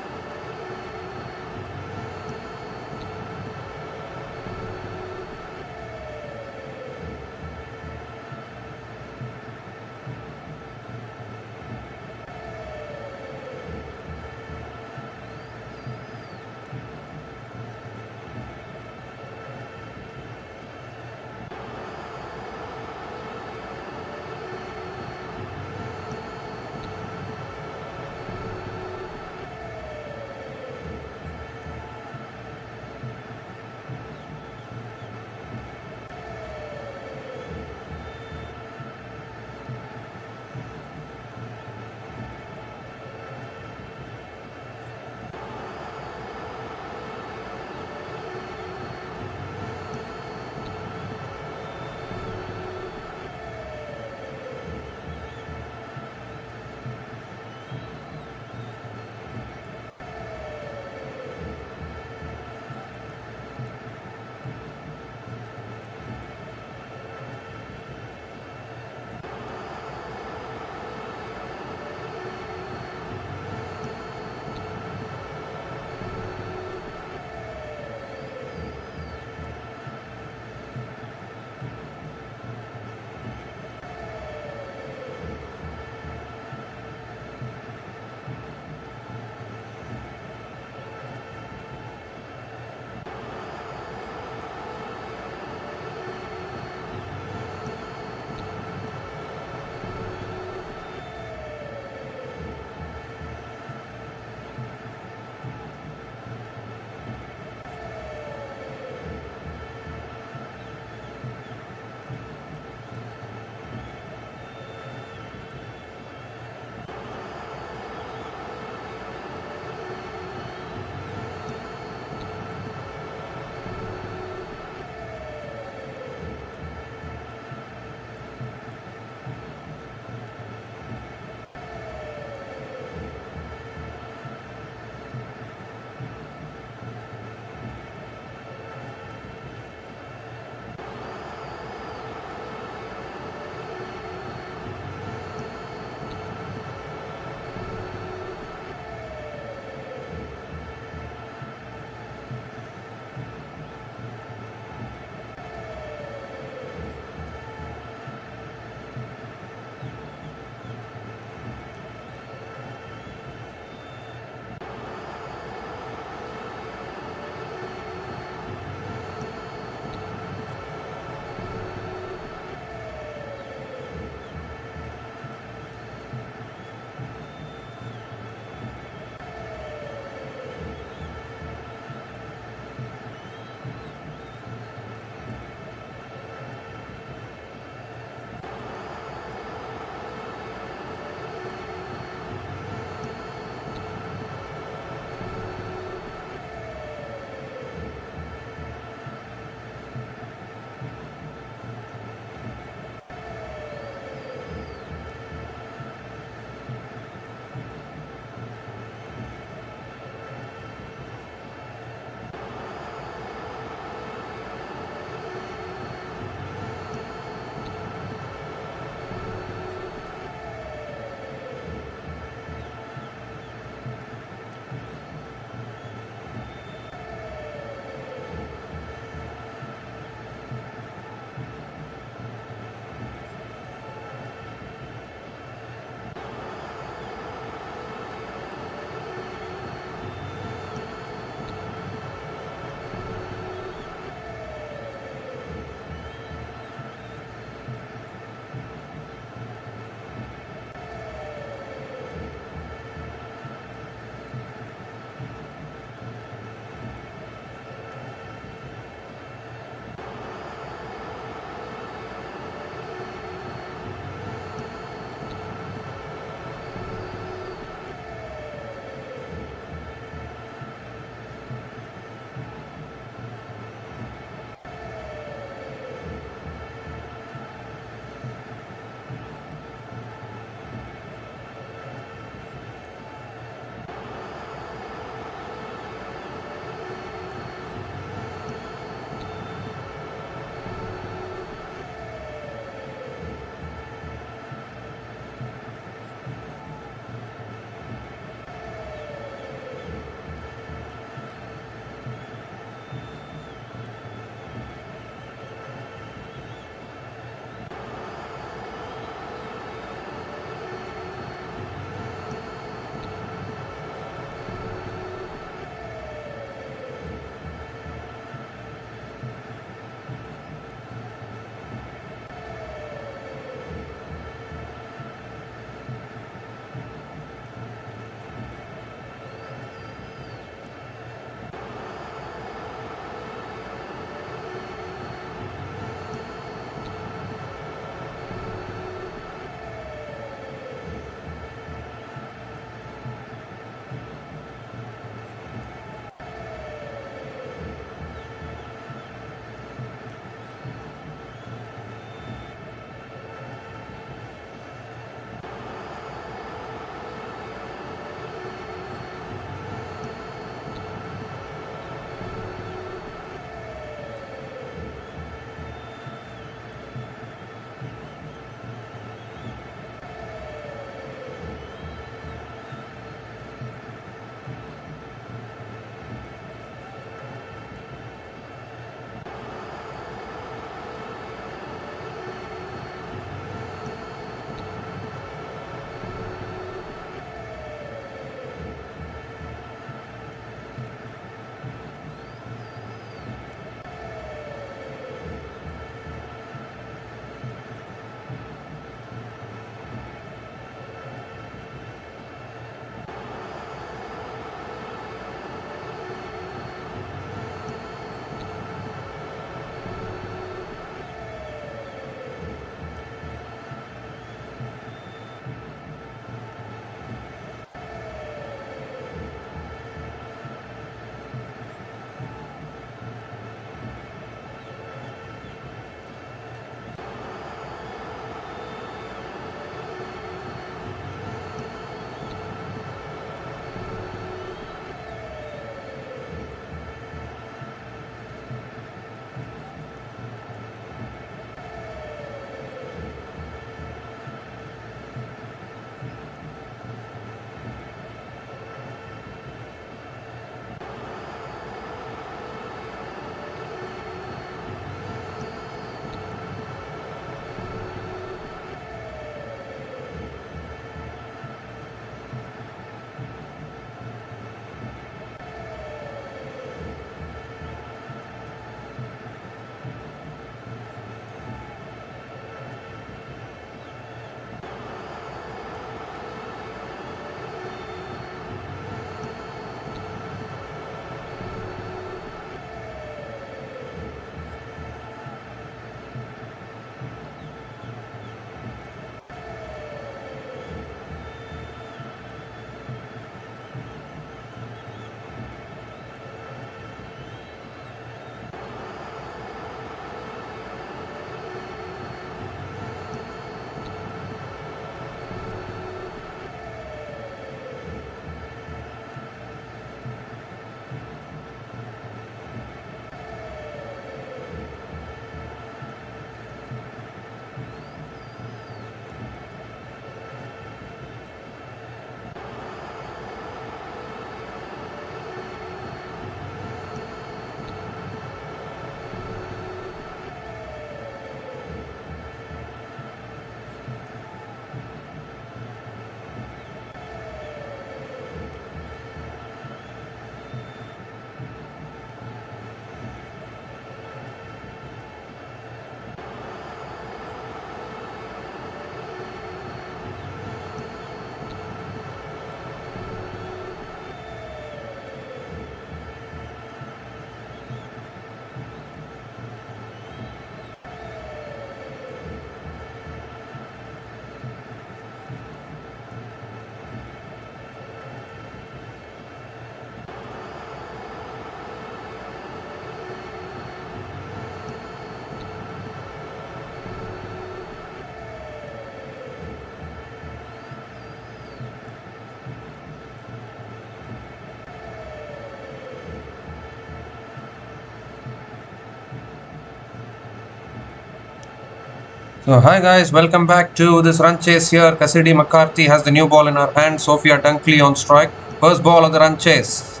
So hi guys, welcome back to this run chase here. Cassidy McCarthy has the new ball in her hand. Sophia Dunkley on strike. First ball of the run chase.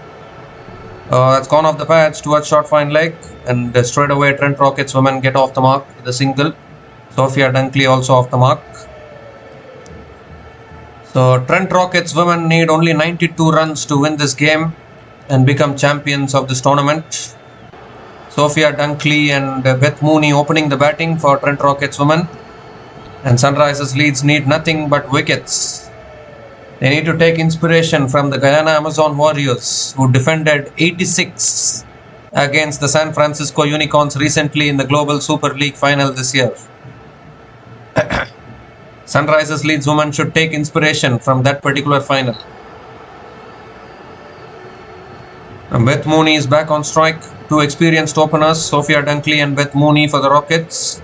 That's gone off the pads towards short fine leg, and straight away Trent Rockets women get off the mark with a single. Sophia Dunkley also off the mark. So Trent Rockets women need only 92 runs to win this game and become champions of this tournament. Sophia Dunkley and Beth Mooney opening the batting for Trent Rockets women. And Sunrisers Leeds need nothing but wickets. They need to take inspiration from the Guyana Amazon Warriors, who defended 86 against the San Francisco Unicorns recently in the Global Super League final this year. Sunrisers Leeds women should take inspiration from that particular final. Beth Mooney is back on strike. Two experienced openers, Sophia Dunkley and Beth Mooney for the Rockets.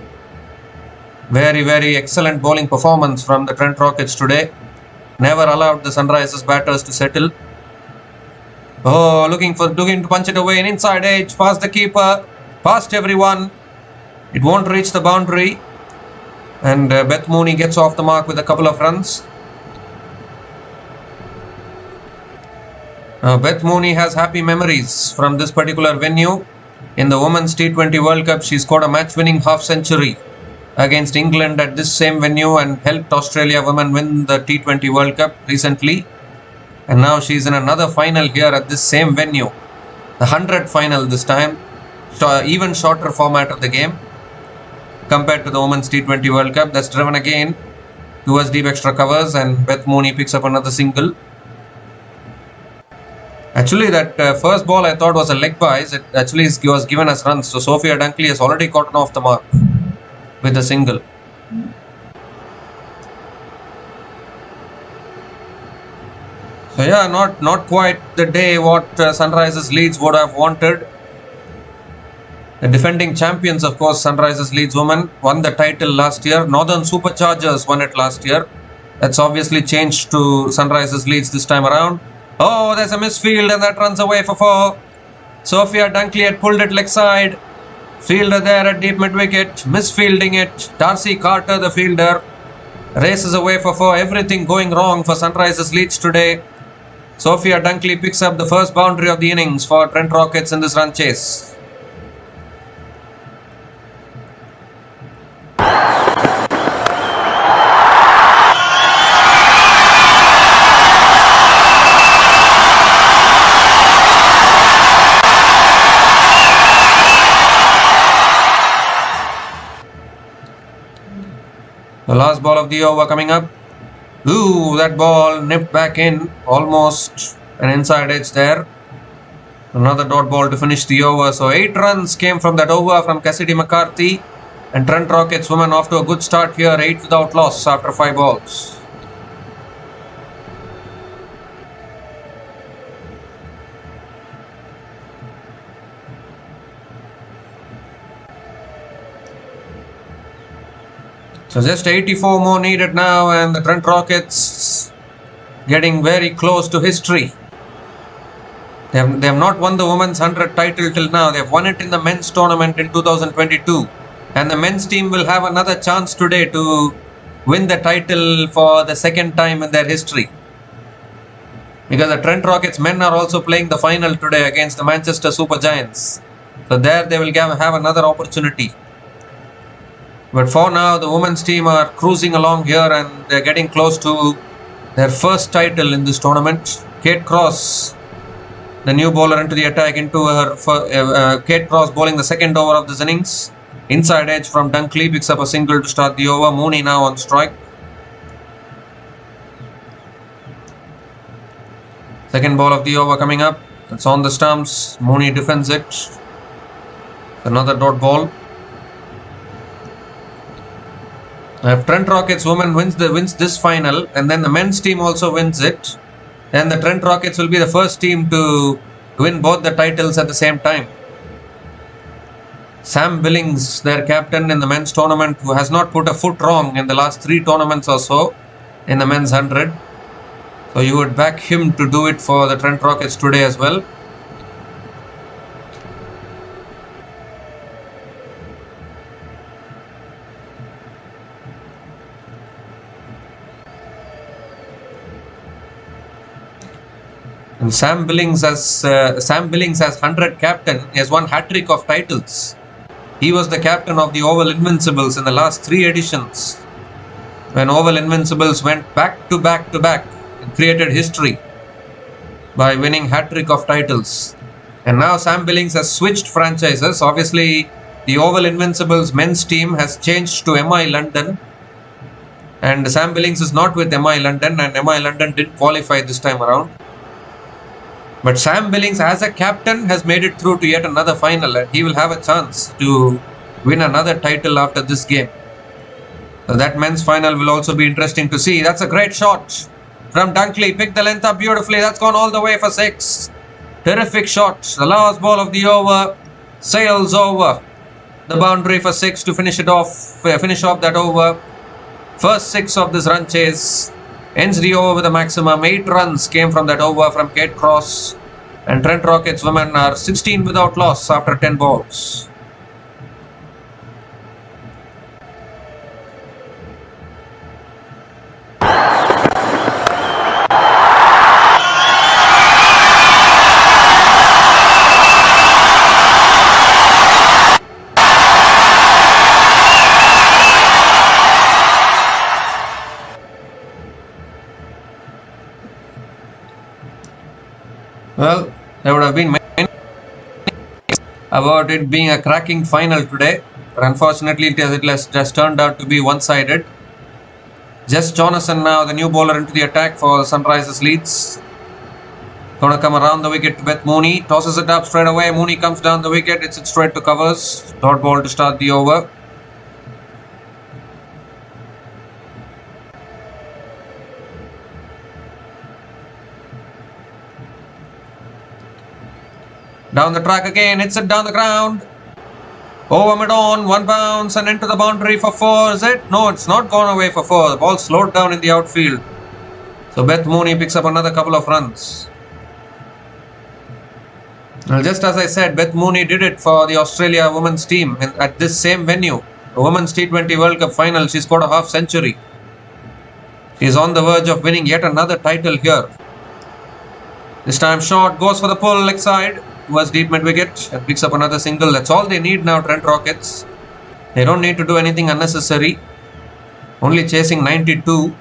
Very excellent bowling performance from the Trent Rockets today. Never allowed the Sunrisers batters to settle. Oh, looking to punch it away in inside edge, past the keeper, past everyone. It won't reach the boundary. And Beth Mooney gets off the mark with a couple of runs. Beth Mooney has happy memories from this particular venue. In the Women's T20 World Cup, she scored a match-winning half-century against England at this same venue and helped Australia women win the T20 World Cup recently. And now she's in another final here at this same venue. The 100th final this time. Even shorter format of the game compared to the Women's T20 World Cup. That's driven again towards deep extra covers, and Beth Mooney picks up another single. Actually, that first ball I thought was a leg bias. It actually was given as runs. So Sophia Dunkley has already gotten off the mark with a single. So yeah, not quite the day what Sunrisers Leeds would have wanted. The defending champions, of course, Sunrisers Leeds women won the title last year. Northern Superchargers won it last year. That's obviously changed to Sunrisers Leeds this time around. Oh, there's a misfield and that runs away for 4. Sophia Dunkley had pulled it leg side. Fielder there at deep mid wicket, misfielding it. Darcy Carter, the fielder, races away for 4. Everything going wrong for Sunrisers Leeds today. Sophia Dunkley picks up the first boundary of the innings for Trent Rockets in this run chase. The last ball of the over coming up. Ooh, that ball nipped back in. Almost an inside edge there. Another dot ball to finish the over. So 8 runs came from that over from Cassidy McCarthy. And Trent Rockets women off to a good start here. 8 without loss after 5 balls. So just 84 more needed now, and the Trent Rockets getting very close to history. They have not won the Women's 100 title till now. They have won it in the men's tournament in 2022. And the men's team will have another chance today to win the title for the second time in their history. Because the Trent Rockets men are also playing the final today against the Manchester Super Giants. So there they will have another opportunity. But for now, the women's team are cruising along here and they're getting close to their first title in this tournament. Kate Cross, the new bowler into the attack, into her Kate Cross bowling the second over of this innings. Inside edge from Dunkley, picks up a single to start the over. Mooney now on strike. Second ball of the over coming up. It's on the stumps. Mooney defends it. Another dot ball. If Trent Rockets women wins this final, and then the men's team also wins it, then the Trent Rockets will be the first team to win both the titles at the same time. Sam Billings, their captain in the men's tournament, who has not put a foot wrong in the last 3 tournaments or so in the men's 100. So you would back him to do it for the Trent Rockets today as well. And Sam Billings has 100 captain. He has won hat-trick of titles. He was the captain of the Oval Invincibles in the last 3 editions, when Oval Invincibles went back to back to back and created history by winning hat-trick of titles. And now Sam Billings has switched franchises. Obviously, the Oval Invincibles men's team has changed to MI London. And Sam Billings is not with MI London, and MI London didn't qualify this time around. But Sam Billings as a captain has made it through to yet another final, and he will have a chance to win another title after this game. So that men's final will also be interesting to see. That's a great shot from Dunkley. Picked the length up beautifully. That's gone all the way for 6. Terrific shot. The last ball of the over sails over the boundary for 6 to finish off that over. First 6 of this run chase ends the over with a maximum. 8 runs came from that over from Kate Cross, and Trent Rockets women are 16 without loss after 10 balls. Well, there would have been many about it being a cracking final today, but unfortunately it has just turned out to be one-sided. Jess Jonathan now the new bowler into the attack for Sunrisers Leeds. Gonna come around the wicket to Beth Mooney, tosses it up straight away. Mooney comes down the wicket, hits it straight to covers. Dot ball to start the over. Down the track again, hits it down the ground. Over mid-on, 1 bounce and into the boundary for 4. Is it? No, it's not gone away for 4. The ball slowed down in the outfield. So Beth Mooney picks up another couple of runs. Well, just as I said, Beth Mooney did it for the Australia women's team at this same venue. The Women's T20 World Cup final, she scored a half century. She is on the verge of winning yet another title here. This time short, goes for the pull, leg side. Towards deep mid wicket and picks up another single. That's all they need now, Trent Rockets. They don't need to do anything unnecessary. Only chasing 92.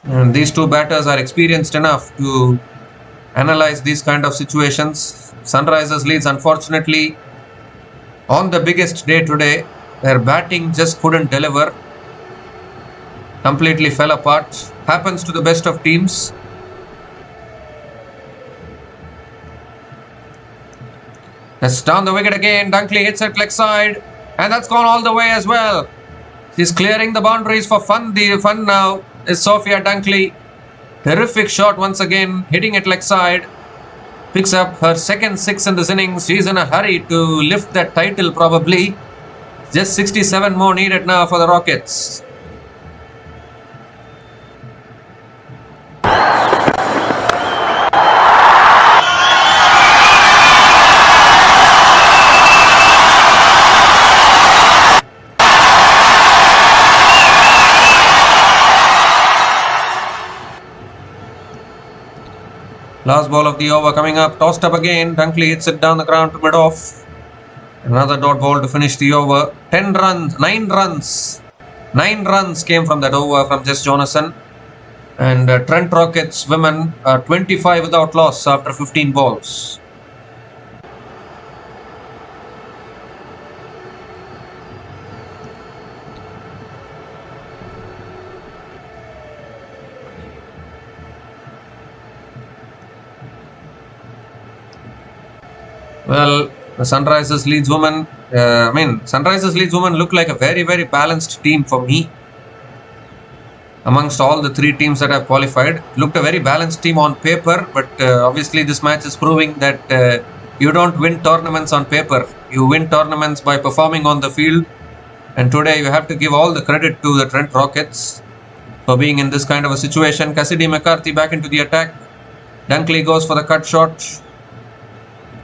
And these two batters are experienced enough to analyze these kind of situations. Sunrisers Leeds, unfortunately, on the biggest day today, their batting just couldn't deliver. Completely fell apart. Happens to the best of teams. That's down the wicket again. Dunkley hits it leg side, and that's gone all the way as well. She's clearing the boundaries for fun. The fun now is Sophia Dunkley. Terrific shot once again, hitting it leg side. Picks up her second 6 in this innings. She's in a hurry to lift that title probably. Just 67 more needed now for the Rockets. Last ball of the over coming up, tossed up again. Dunkley hits it down the ground to mid-off. Another dot ball to finish the over. 9 runs. 9 runs came from that over from Jess Jonathan. And Trent Rockets women are 25 without loss after 15 balls. Well, the Sunrisers Leeds women, Sunrisers Leeds women look like a very, very balanced team for me. Amongst all the 3 teams that have qualified, looked a very balanced team on paper, but obviously this match is proving that you don't win tournaments on paper. You win tournaments by performing on the field. And today you have to give all the credit to the Trent Rockets for being in this kind of a situation. Cassidy McCarthy back into the attack. Dunkley goes for the cut shot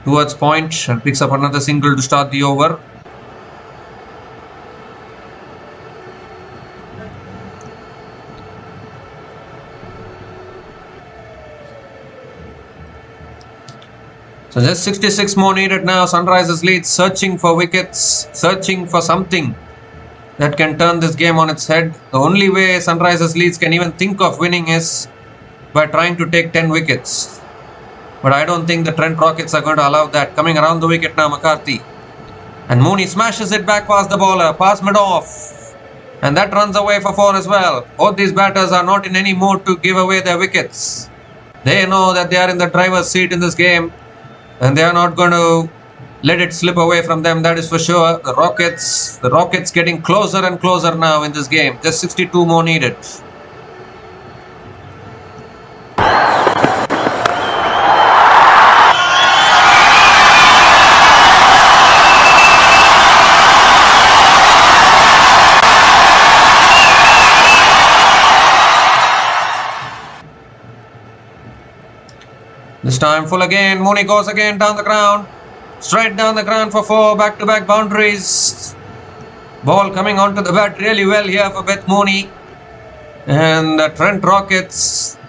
towards point and picks up another single to start the over. So just 66 more needed now. Sunrisers Leeds searching for wickets, searching for something that can turn this game on its head. The only way Sunrisers Leeds can even think of winning is by trying to take 10 wickets. But I don't think the Trent Rockets are going to allow that. Coming around the wicket now, McCarthy. And Mooney smashes it back past the bowler, past mid-off. And that runs away for 4 as well. Both these batters are not in any mood to give away their wickets. They know that they are in the driver's seat in this game. And they are not going to let it slip away from them, that is for sure. The Rockets getting closer and closer now in this game. Just 62 more needed. This time full again. Mooney goes again down the ground. Straight down the ground for 4. Back-to-back boundaries. Ball coming onto the bat really well here for Beth Mooney. And the Trent Rockets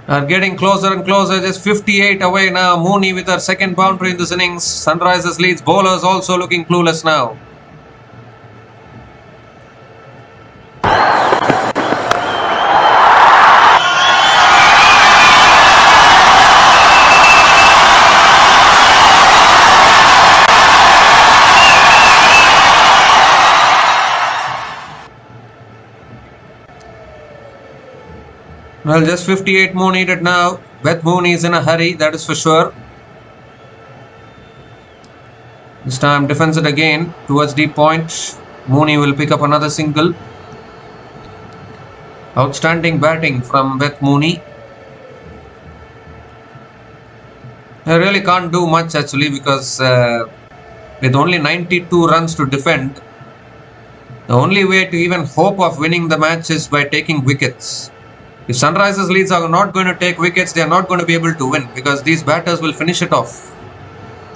are getting closer and closer. Just 58 away now. Mooney with her second boundary in this innings. Sunrisers Leeds bowlers also looking clueless now. Well, just 58 more needed now. Beth Mooney is in a hurry, that is for sure. This time defends it again towards deep point. Mooney will pick up another single. Outstanding batting from Beth Mooney. I really can't do much actually because with only 92 runs to defend, the only way to even hope of winning the match is by taking wickets. If Sunrisers Leeds are not going to take wickets, they are not going to be able to win because these batters will finish it off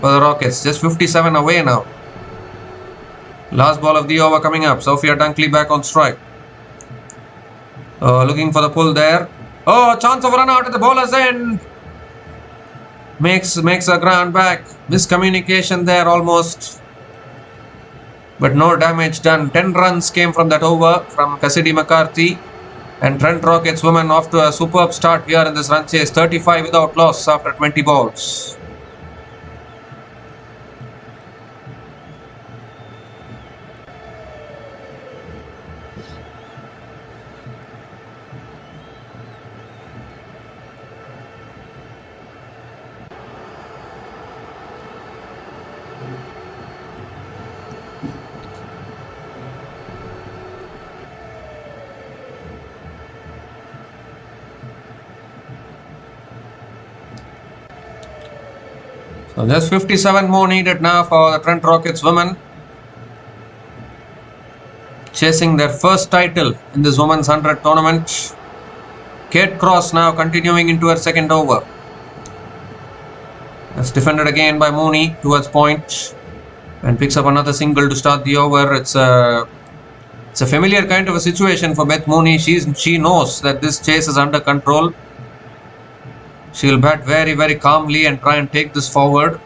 for the Rockets. Just 57 away now. Last ball of the over coming up. Sophia Dunkley back on strike. Looking for the pull there. Oh, chance of a run out at the bowler's end. Makes a ground back. Miscommunication there almost. But no damage done. 10 runs came from that over from Cassidy McCarthy. And Trent Rockets women off to a superb start here in this run chase. 35 without loss after 20 balls. So there's 57 more needed now for the Trent Rockets women. Chasing their first title in this Women's 100 tournament. Kate Cross now continuing into her second over. That's defended again by Mooney towards point. And picks up another single to start the over. It's a familiar kind of a situation for Beth Mooney. She knows that this chase is under control. She will bat very, very calmly and try and take this forward.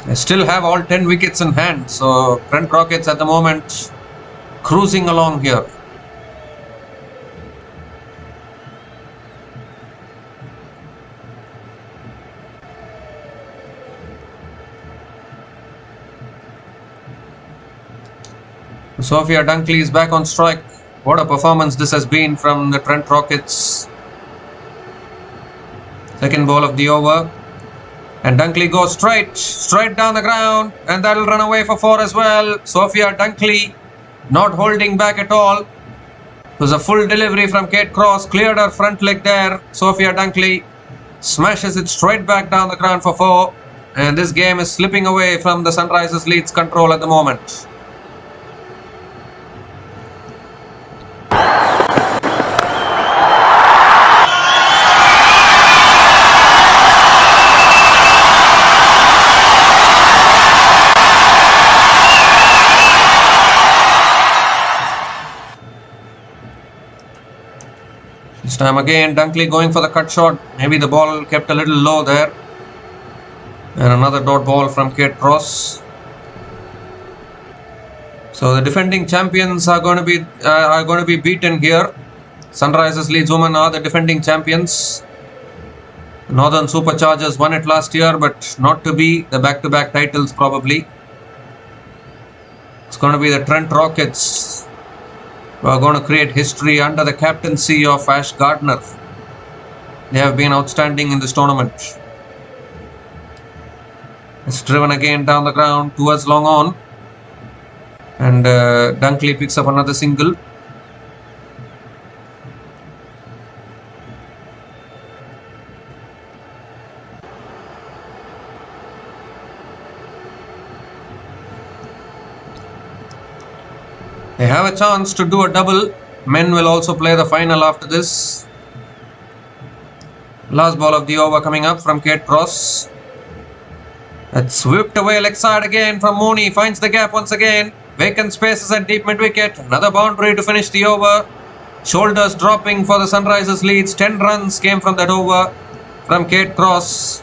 They still have all 10 wickets in hand. So Trent Rockets at the moment cruising along here. Sophia Dunkley is back on strike. What a performance this has been from the Trent Rockets. Second ball of the over. And Dunkley goes straight down the ground. And that'll run away for 4 as well. Sophia Dunkley not holding back at all. It was a full delivery from Kate Cross. Cleared her front leg there. Sophia Dunkley smashes it straight back down the ground for 4. And this game is slipping away from the Sunrisers Leeds control at the moment. This time again, Dunkley going for the cut shot. Maybe the ball kept a little low there. And another dot ball from Kate Cross. So the defending champions are going to be beaten here. Sunrisers Leeds women are the defending champions. Northern Superchargers won it last year, but not to be the back-to-back titles probably. It's going to be the Trent Rockets who are going to create history under the captaincy of Ash Gardner. They have been outstanding in this tournament. It's driven again down the ground towards long on. And Dunkley picks up another single. They have a chance to do a double. Men will also play the final after this. Last ball of the over coming up from Kate Cross. It's whipped away leg side again from Mooney. Finds the gap once again. Vacant spaces at deep mid wicket. Another boundary to finish the over. Shoulders dropping for the Sunrisers Leeds. 10 runs came from that over from Kate Cross.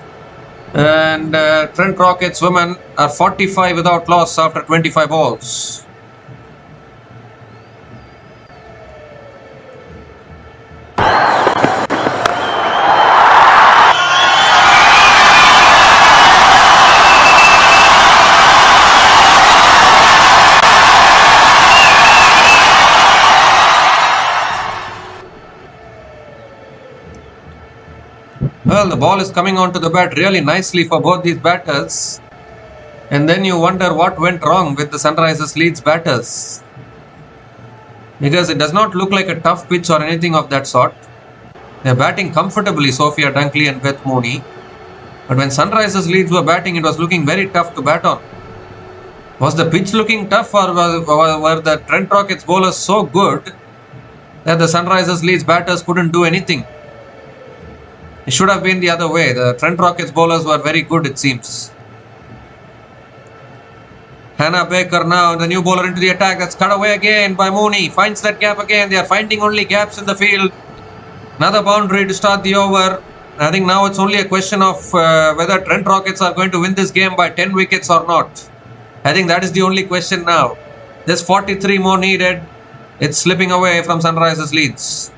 And Trent Rockets women are 45 without loss after 25 balls. Well, the ball is coming onto the bat really nicely for both these batters. And then you wonder what went wrong with the Sunrisers Leeds batters. Because it does not look like a tough pitch or anything of that sort. They are batting comfortably, Sophia Dunkley and Beth Mooney. But when Sunrisers Leeds were batting, it was looking very tough to bat on. Was the pitch looking tough, or were the Trent Rockets bowlers so good that the Sunrisers Leeds batters couldn't do anything? It should have been the other way. The Trent Rockets bowlers were very good, it seems. Hannah Baker now, the new bowler into the attack. That's cut away again by Mooney. Finds that gap again. They are finding only gaps in the field. Another boundary to start the over. I think now it's only a question of whether Trent Rockets are going to win this game by 10 wickets or not. I think that is the only question now. There's 43 more needed. It's slipping away from Sunrisers Leeds.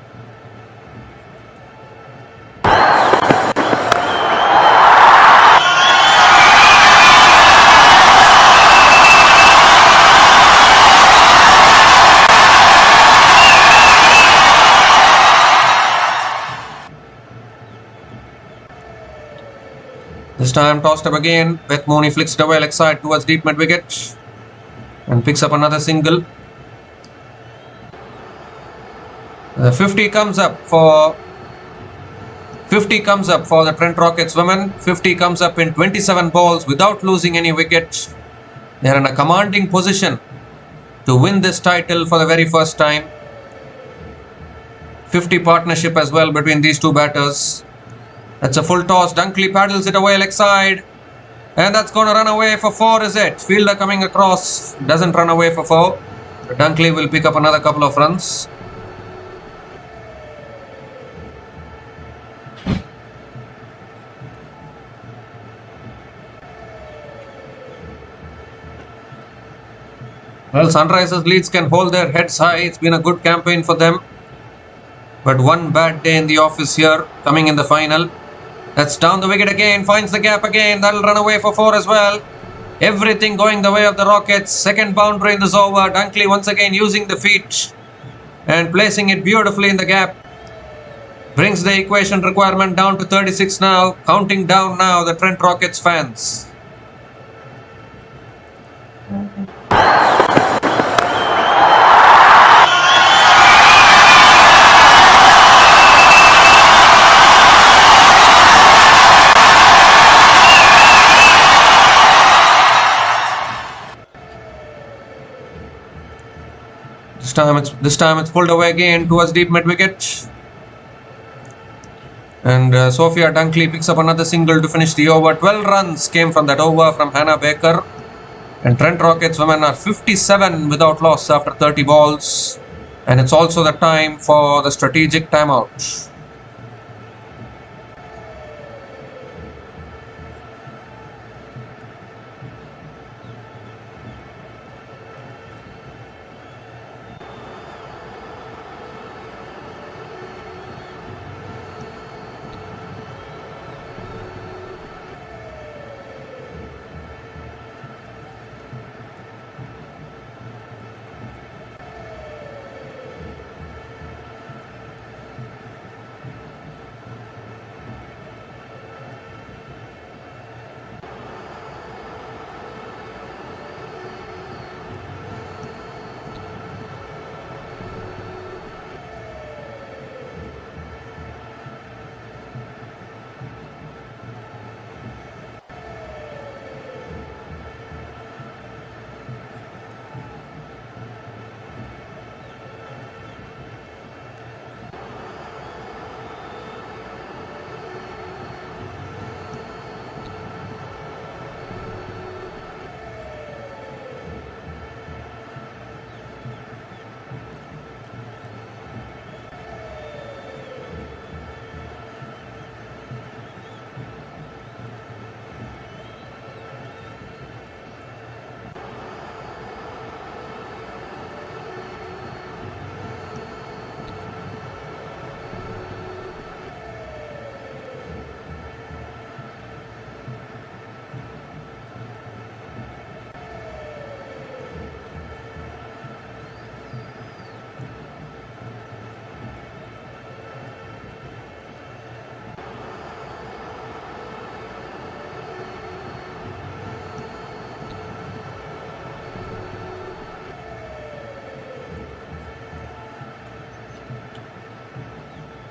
This time tossed up again. Beth Mooney flicks it away leg side towards deep mid wicket and picks up another single. 50 comes up for the Trent Rockets women. 50 comes up in 27 balls without losing any wicket. They are in a commanding position to win this title for the very first time. 50 partnership as well between these two batters. That's a full toss. Dunkley paddles it away leg side. And that's going to run away for 4, is it? Fielder coming across. Doesn't run away for 4. But Dunkley will pick up another couple of runs. Well, Sunrisers Leeds can hold their heads high. It's been a good campaign for them. But one bad day in the office here, coming in the final. That's down the wicket again, finds the gap again. That'll run away for 4 as well. Everything going the way of the Rockets. Second boundary in this over. Dunkley once again using the feet and placing it beautifully in the gap. Brings the equation requirement down to 36 now. Counting down now, the Trent Rockets fans. This time it's pulled away again towards deep mid wicket. And Sophia Dunkley picks up another single to finish the over. 12 runs came from that over from Hannah Baker. And Trent Rockets women are 57 without loss after 30 balls. And it's also the time for the strategic timeout.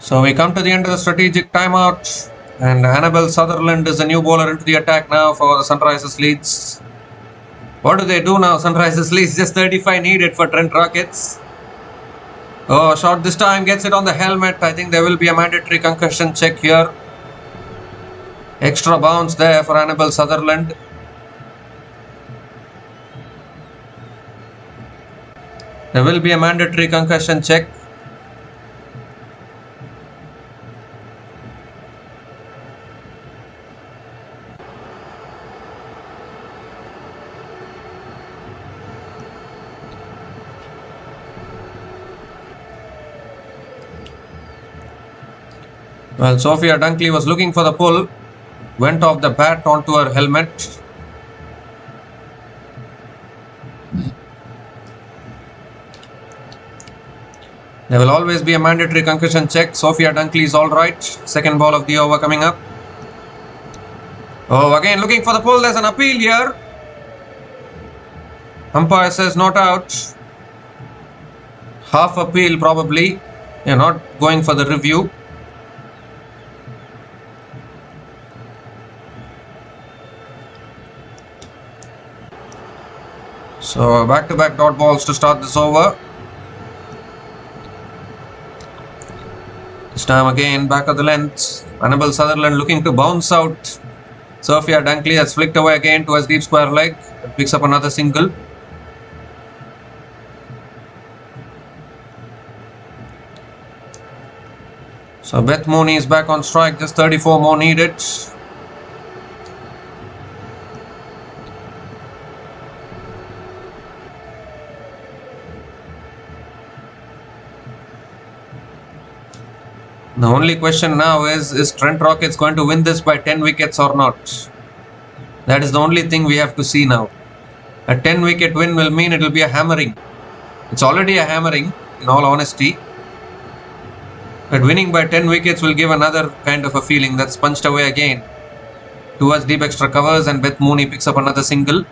So we come to the end of the strategic timeout, and Annabelle Sutherland is the new bowler into the attack now for the Sunrisers Leeds. What do they do now? Sunrisers Leeds, just 35 needed for Trent Rockets. Oh, shot this time, gets it on the helmet. I think there will be a mandatory concussion check here. Extra bounce there for Annabelle Sutherland. There will be a mandatory concussion check. Well, Sophia Dunkley was looking for the pull, went off the bat onto her helmet. There will always be a mandatory concussion check. Sophia Dunkley is alright. Second ball of the over coming up. Oh, again looking for the pull. There's an appeal here. Umpire says not out. Half appeal probably. They're not going for the review. So back-to-back dot balls to start this over. This time again back of the length. Annabelle Sutherland looking to bounce out. Sophia Dunkley has flicked away again towards deep square leg. Picks up another single. So Beth Mooney is back on strike. Just 34 more needed. The only question now is Trent Rockets going to win this by 10 wickets or not? That is the only thing we have to see now. A 10 wicket win will mean it will be a hammering. It's already a hammering, in all honesty. But winning by 10 wickets will give another kind of a feeling. That's punched away again towards deep extra covers, and Beth Mooney picks up another single.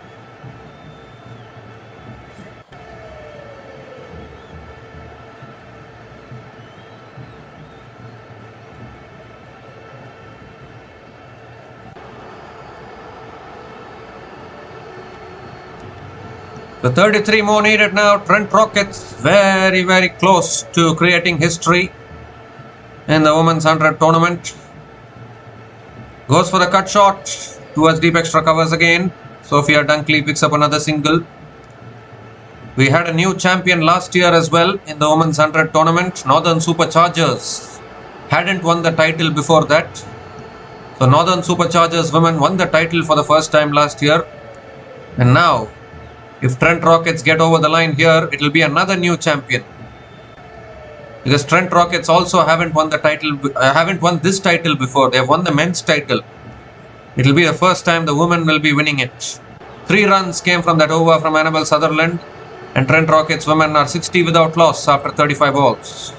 The 33 more needed now. Trent Rockets very, very close to creating history in the Women's 100 tournament. Goes for the cut shot towards deep extra covers again. Sophia Dunkley picks up another single. We had a new champion last year as well in the Women's 100 tournament. Northern Superchargers hadn't won the title before that. So Northern Superchargers women won the title for the first time last year. And now, if Trent Rockets get over the line here, it will be another new champion. Because Trent Rockets also haven't won the title, haven't won this title before. They have won the men's title. It will be the first time the women will be winning it. 3 runs came from that over from Annabelle Sutherland, and Trent Rockets women are 60 without loss after 35 balls.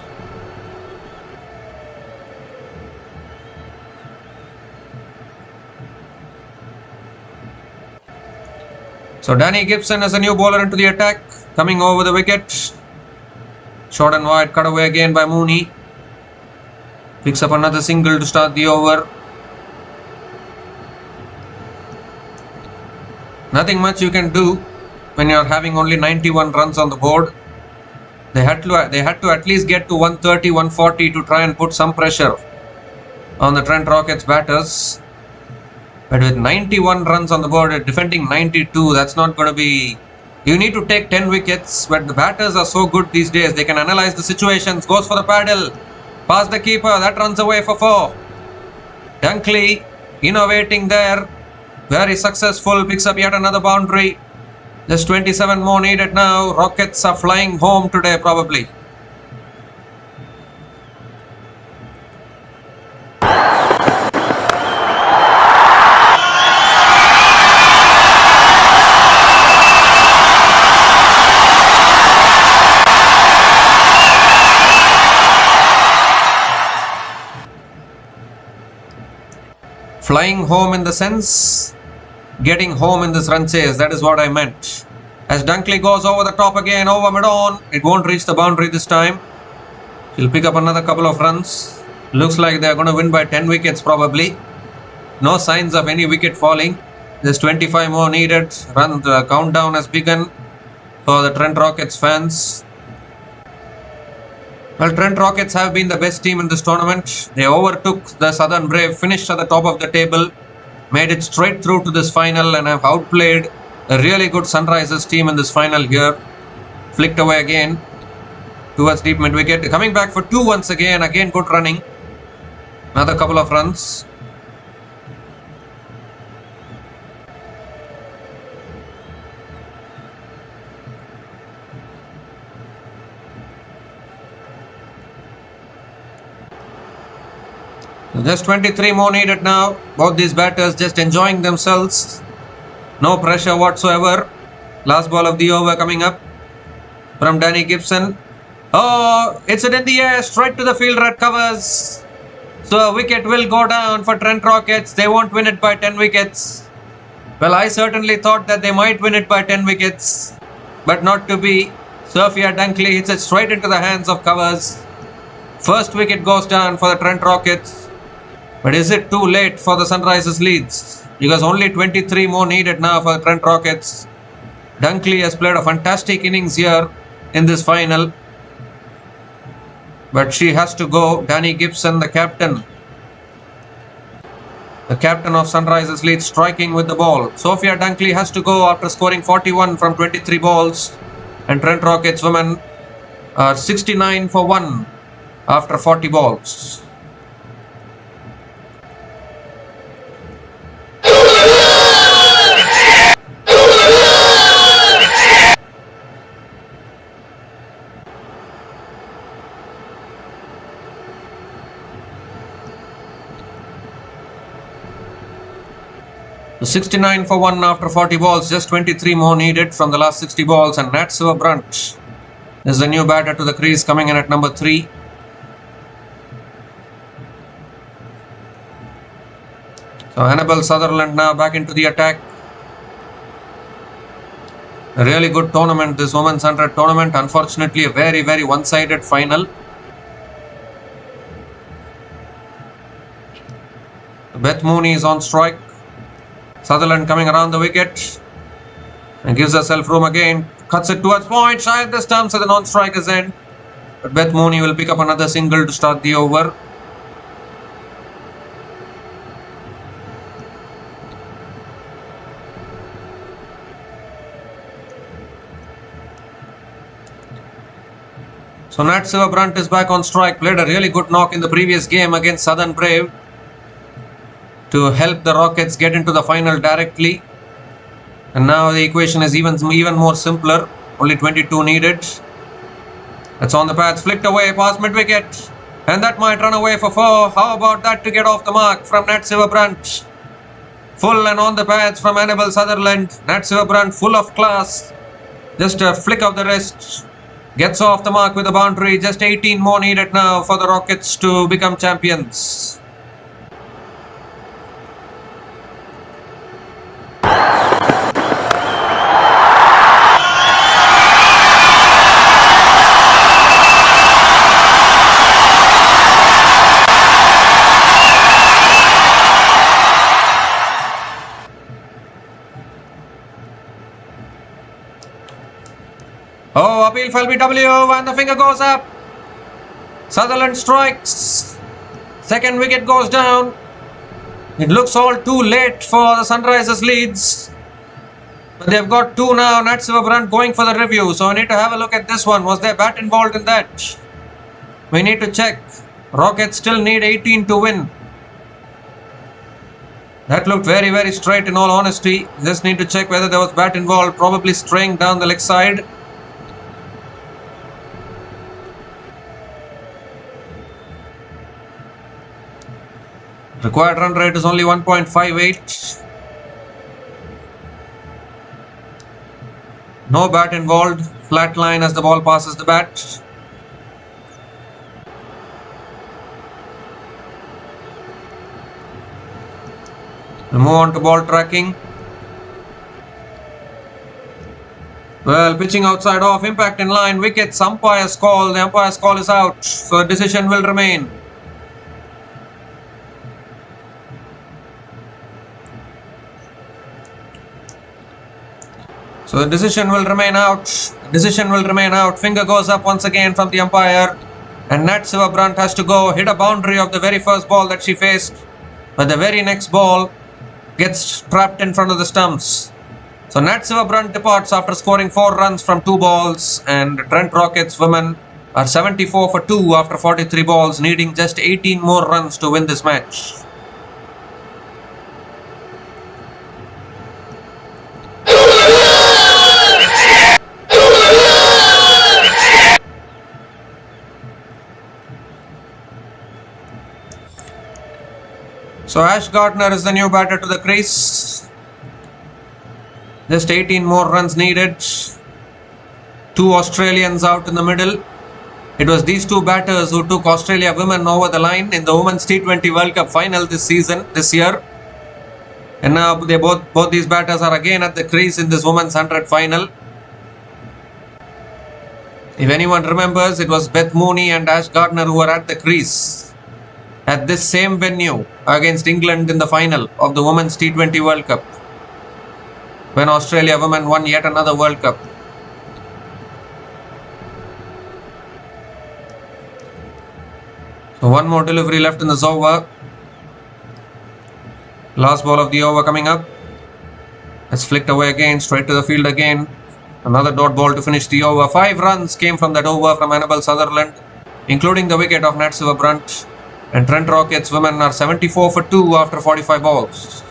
So Danny Gibson is a new bowler into the attack, coming over the wicket. Short and wide, cut away again by Mooney. Picks up another single to start the over. Nothing much you can do when you are having only 91 runs on the board. They had to at least get to 130, 140 to try and put some pressure on the Trent Rockets batters. But with 91 runs on the board, defending 92, that's not going to be... You need to take 10 wickets, but the batters are so good these days. They can analyze the situations. Goes for the paddle. Past the keeper. That runs away for 4. Dunkley innovating there. Very successful. Picks up yet another boundary. Just 27 more needed now. Rockets are flying home today probably. Flying home in the sense, getting home in this run chase, that is what I meant. As Dunkley goes over the top again, over mid-on, it won't reach the boundary this time. He'll pick up another couple of runs. Looks like they're going to win by 10 wickets probably. No signs of any wicket falling. There's 25 more needed. The countdown has begun for the Trent Rockets fans. Well, Trent Rockets have been the best team in this tournament. They overtook the Southern Brave, finished at the top of the table, made it straight through to this final, and have outplayed a really good Sunrisers team in this final here. Flicked away again towards deep mid wicket. Coming back for 2 once again. Again good running. Another couple of runs. Just 23 more needed now. Both these batters just enjoying themselves. No pressure whatsoever. Last ball of the over coming up from Danny Gibson. Oh, it's it in the air. Straight to the fielder at covers. So a wicket will go down for Trent Rockets. They won't win it by 10 wickets. Well, I certainly thought that they might win it by 10 wickets. But not to be. Sophia Dunkley hits it straight into the hands of covers. First wicket goes down for the Trent Rockets. But is it too late for the Sunrisers Leeds? Because only 23 more needed now for the Trent Rockets. Dunkley has played a fantastic innings here in this final. But she has to go. Danny Gibson, the captain. The captain of Sunrisers Leeds, striking with the ball. Sophia Dunkley has to go after scoring 41 from 23 balls. And Trent Rockets women are 69 for 1 after 40 balls. So 69 for 1 after 40 balls, just 23 more needed from the last 60 balls, and Nat Silverbrunt is the new batter to the crease, coming in at number 3. So Annabelle Sutherland now back into the attack. A really good tournament, this Women's 100 tournament. Unfortunately, a very, very one-sided final. Beth Mooney is on strike. Sutherland coming around the wicket and gives herself room again. Cuts it towards point, shy of the stumps at the non-striker's end. But Beth Mooney will pick up another single to start the over. So Nat Silverbrunt is back on strike. Played a really good knock in the previous game against Southern Brave to help the Rockets get into the final directly. And now the equation is even more simpler. Only 22 needed. That's on the pads. Flicked away past mid-wicket. And that might run away for 4. How about that to get off the mark from Nat Silverbrunt? Full and on the pads from Annabel Sutherland. Nat Silverbrunt full of class. Just a flick of the wrist. Gets off the mark with a boundary. Just 18 more needed now for the Rockets to become champions. Oh, appeal for LBW and the finger goes up. Sutherland strikes. Second wicket goes down. It looks all too late for the Sunrisers Leeds. But they've got 2 now. Nat Silverbrunt going for the review. So I need to have a look at this one. Was there bat involved in that? We need to check. Rockets still need 18 to win. That looked very, very straight in all honesty. Just need to check whether there was bat involved. Probably straying down the leg side. Required run rate is only 1.58. No bat involved. Flat line as the ball passes the bat. We'll move on to ball tracking. Well, pitching outside off, impact in line, wickets, umpire's call. The umpire's call is out, so a decision will remain. So the decision will remain out. Finger goes up once again from the umpire. And Nat Silverbrunt has to go hit a boundary of the very first ball that she faced. But the very next ball gets trapped in front of the stumps. So Nat Silverbrunt departs after scoring 4 runs from 2 balls. And Trent Rockets women are 74 for 2 after 43 balls, needing just 18 more runs to win this match. So Ash Gardner is the new batter to the crease. Just 18 more runs needed. 2 Australians out in the middle. It was these 2 batters who took Australia women over the line in the Women's T20 World Cup final this year. And now both these batters are again at the crease in this Women's 100 final. If anyone remembers, it was Beth Mooney and Ash Gardner who were at the crease at this same venue against England in the final of the Women's T20 World Cup, when Australia women won yet another World Cup. So one more delivery left in this over. Last ball of the over coming up. It's flicked away again, straight to the field again. Another dot ball to finish the over. 5 runs came from that over from Annabel Sutherland, including the wicket of Nat Silverbrunt. And Trent Rockets women are 74 for 2 after 45 balls.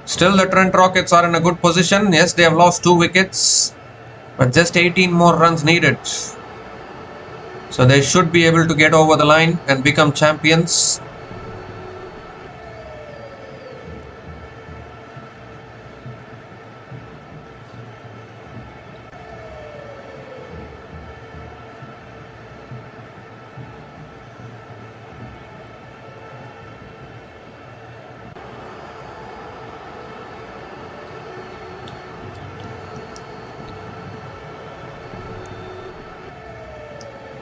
Still the Trent Rockets are in a good position. Yes, they have lost 2 wickets, but just 18 more runs needed. So they should be able to get over the line and become champions.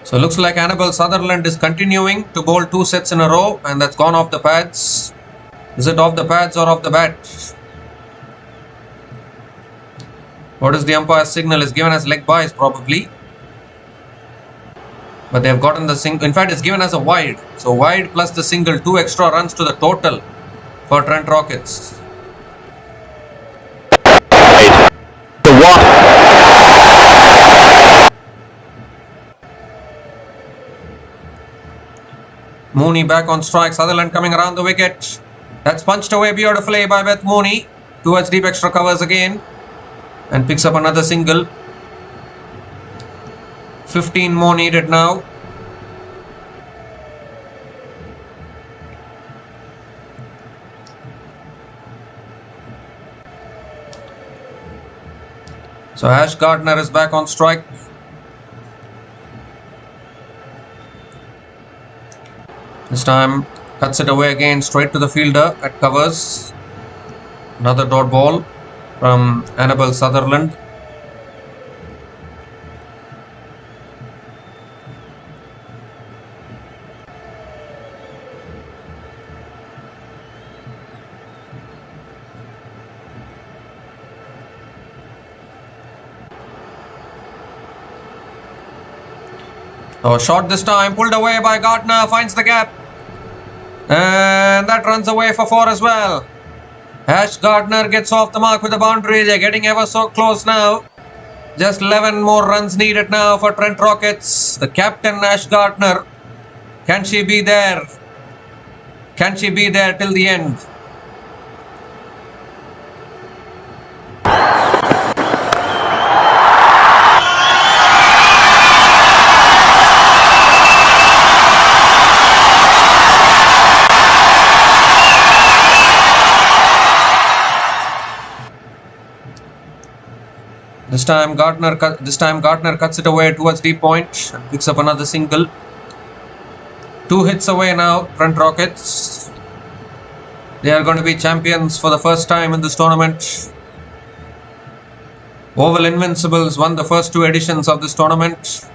So looks like Annabel Sutherland is continuing to bowl 2 sets in a row, and that's gone off the pads. Is it off the pads or off the bat? What is the umpire's signal? Is given as leg byes probably. But they have gotten the single. In fact, it's given as a wide. So wide plus the single, 2 extra runs to the total for Trent Rockets. The what? Mooney back on strike. Sutherland coming around the wicket. That's punched away beautifully by Beth Mooney towards deep extra covers again. And picks up another single. 15 more needed now. So Ash Gardner is back on strike. This time cuts it away again straight to the fielder at covers. Another dot ball from Annabelle Sutherland. So shot this time, pulled away by Gardner, finds the gap. And that runs away for 4 as well. Ash Gardner gets off the mark with the boundary. They're getting ever so close now. Just 11 more runs needed now for Trent Rockets. The captain Ash Gardner. Can she be there? Can she be there till the end? This time Gardner cuts it away towards deep point and picks up another single. 2 hits away now, Trent Rockets. They are going to be champions for the first time in this tournament. Oval Invincibles won the first 2 editions of this tournament.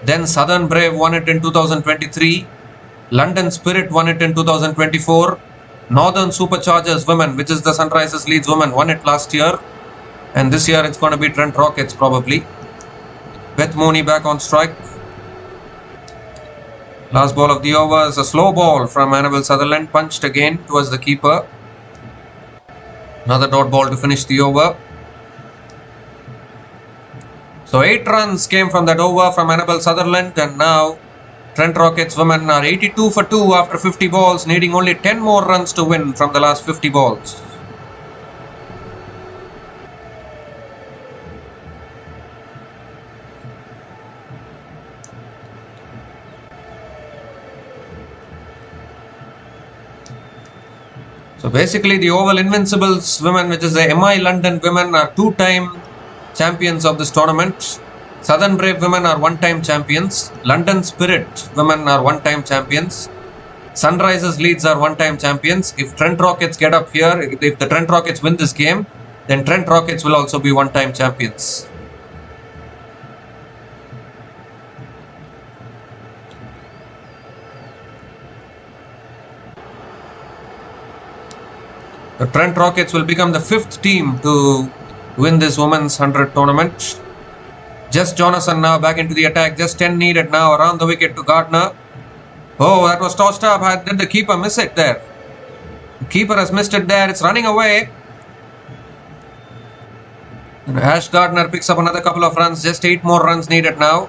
Then Southern Brave won it in 2023. London Spirit won it in 2024. Northern Superchargers Women, which is the Sunrisers Leeds Women, won it last year. And this year it's going to be Trent Rockets probably. Beth Mooney back on strike. Last ball of the over is a slow ball from Annabelle Sutherland. Punched again towards the keeper. Another dot ball to finish the over. So 8 runs came from that over from Annabelle Sutherland. And now Trent Rockets women are 82 for 2 after 50 balls. Needing only 10 more runs to win from the last 50 balls. So basically the Oval Invincibles women, which is the MI London women, are 2-time champions of this tournament. Southern Brave women are 1-time champions. London Spirit women are 1-time champions. Sunrisers Leeds are 1-time champions. If Trent Rockets get up here, if the Trent Rockets win this game, then Trent Rockets will also be 1-time champions. The Trent Rockets will become the 5th team to win this women's 100 tournament. Jess Jonathan now back into the attack. Just 10 needed now around the wicket to Gardner. Oh, that was tossed up. Did the keeper miss it there? The keeper has missed it there. It's running away. And Ash Gardner picks up another couple of runs. Just 8 more runs needed now.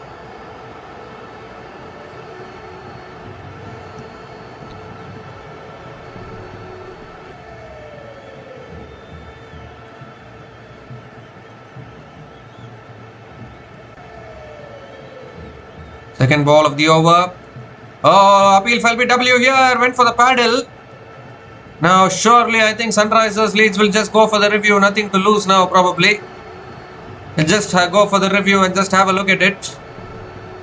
Second ball of the over. Oh, appeal for LBW here. Went for the paddle. Now, surely, I think Sunrisers Leeds will just go for the review. Nothing to lose now, probably. They'll just go for the review and just have a look at it.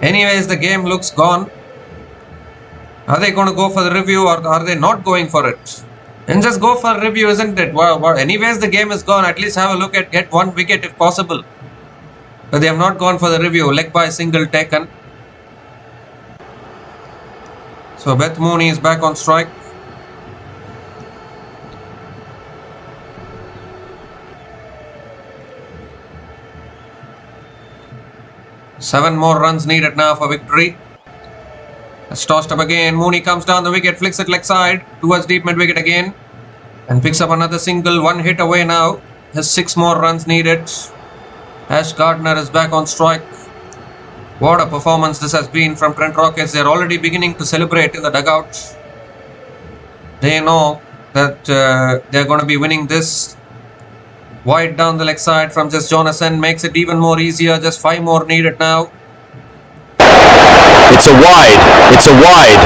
Anyways, the game looks gone. Are they going to go for the review or are they not going for it? And just go for a review, isn't it? Wow. Anyways, the game is gone. At least have a look at, get 1 wicket if possible. But they have not gone for the review. Leg by single taken. So Beth Mooney is back on strike. 7 more runs needed now for victory. It's tossed up again. Mooney comes down the wicket, flicks it leg side towards deep mid wicket again, and picks up another single. 1 hit away now. Has 6 more runs needed. Ash Gardner is back on strike. What a performance this has been from Trent Rockets. They're already beginning to celebrate in the dugout. They know that they're going to be winning this. Wide down the leg side from just Jonathan makes it even more easier. Just 5 more needed now. It's a wide. It's a wide.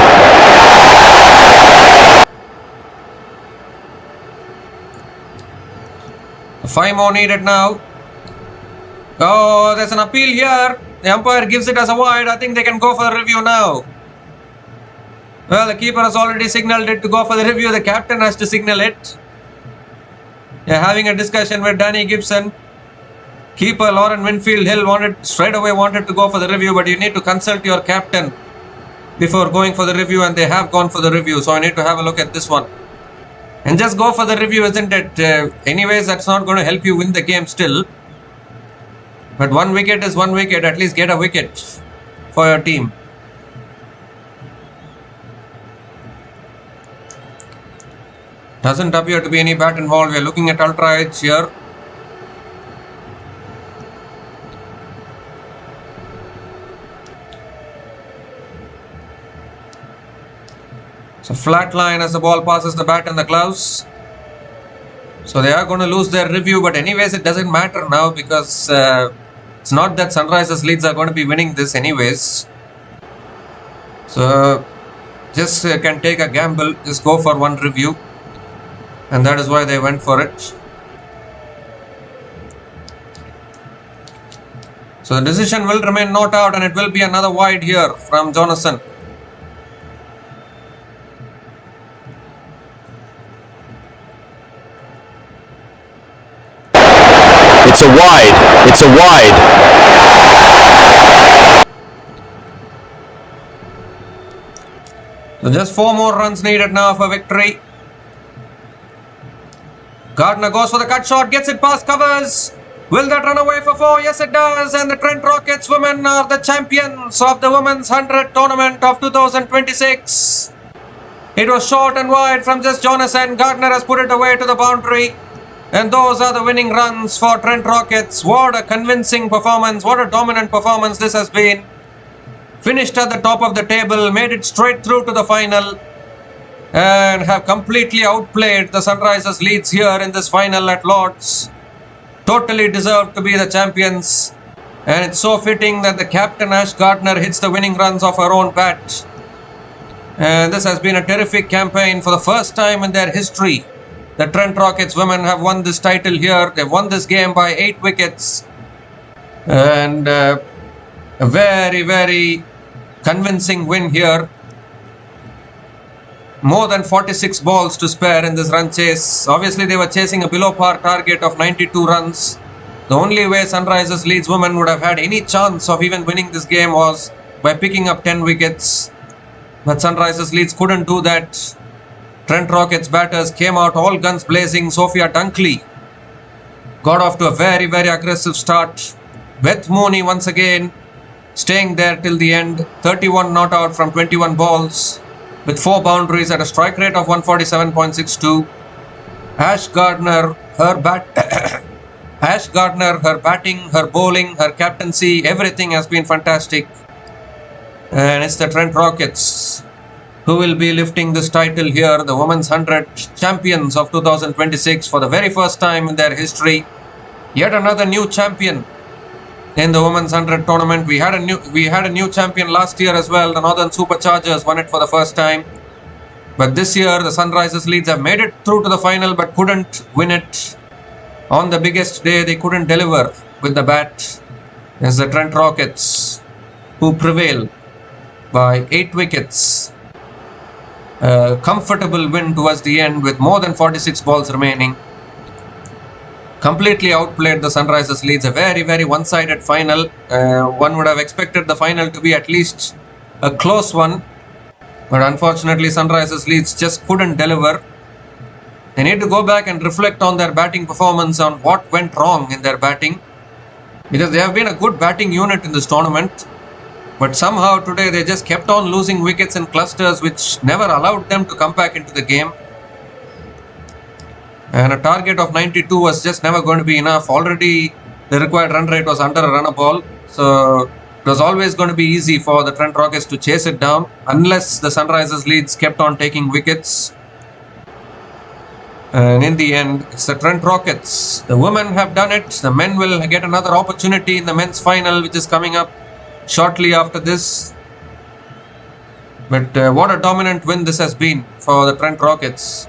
5 more needed now. Oh, there's an appeal here. The umpire gives it as a wide. I think they can go for the review now. Well, the keeper has already signalled it to go for the review. The captain has to signal it. They're having a discussion with Danny Gibson. Keeper Lauren Winfield Hill straight away wanted to go for the review, but you need to consult your captain before going for the review, and they have gone for the review. So I need to have a look at this one. And just go for the review, isn't it? Anyways, that's not going to help you win the game still. But 1 wicket is 1 wicket. At least get a wicket for your team. Doesn't appear to be any bat involved. We are looking at ultra edge here. So flat line as the ball passes the bat and the gloves. So they are going to lose their review, but anyways it doesn't matter now because it's not that Sunrisers Leeds are going to be winning this anyways. So just can take a gamble, just go for 1 review, and that is why they went for it. So the decision will remain not out, and it will be another wide here from Jonathan. It's a wide. It's a wide. So just 4 more runs needed now for victory. Gardner goes for the cut shot, gets it past covers. Will that run away for 4? Yes, it does. And the Trent Rockets women are the champions of the Women's 100 tournament of 2026. It was short and wide from just Jonathan. Gardner has put it away to the boundary. And those are the winning runs for Trent Rockets. What a convincing performance. What a dominant performance this has been. Finished at the top of the table. Made it straight through to the final. And have completely outplayed the Sunrisers Leeds here in this final at Lord's. Totally deserved to be the champions. And it's so fitting that the captain Ash Gardner hits the winning runs of her own bat. And this has been a terrific campaign. For the first time in their history, the Trent Rockets women have won this title here. They've won this game by 8 wickets. And a very, very convincing win here. More than 46 balls to spare in this run chase. Obviously, they were chasing a below par target of 92 runs. The only way Sunrisers Leeds women would have had any chance of even winning this game was by picking up 10 wickets. But Sunrisers Leeds couldn't do that. Trent Rockets batters came out all guns blazing. Sophia Dunkley got off to a very, very aggressive start. Beth Mooney once again staying there till the end. 31 not out from 21 balls with 4 boundaries at a strike rate of 147.62. Ash Gardner, her batting, her bowling, her captaincy, everything has been fantastic. And it's the Trent Rockets who will be lifting this title here, the Women's 100 champions of 2026 for the very first time in their history. Yet another new champion in the Women's 100 tournament. We had a new champion last year as well. The Northern Superchargers won it for the first time. But this year, the Sunrisers Leeds have made it through to the final but couldn't win it. On the biggest day, they couldn't deliver with the bat. It's the Trent Rockets who prevail by 8 wickets. A comfortable win towards the end with more than 46 balls remaining. Completely outplayed the Sunrisers Leeds. A very, very one-sided final. One would have expected the final to be at least a close one. But unfortunately, Sunrisers Leeds just couldn't deliver. They need to go back and reflect on their batting performance, on what went wrong in their batting. because they have been a good batting unit in this tournament. But somehow today they just kept on losing wickets in clusters, which never allowed them to come back into the game. And a target of 92 was just never going to be enough. Already the required run rate was under a run a ball. So it was always going to be easy for the Trent Rockets to chase it down unless the Sunrisers Leeds kept on taking wickets. And in the end, it's the Trent Rockets. The women have done it. The men will get another opportunity in the men's final, which is coming up shortly after this. But what a dominant win this has been for the Trent Rockets.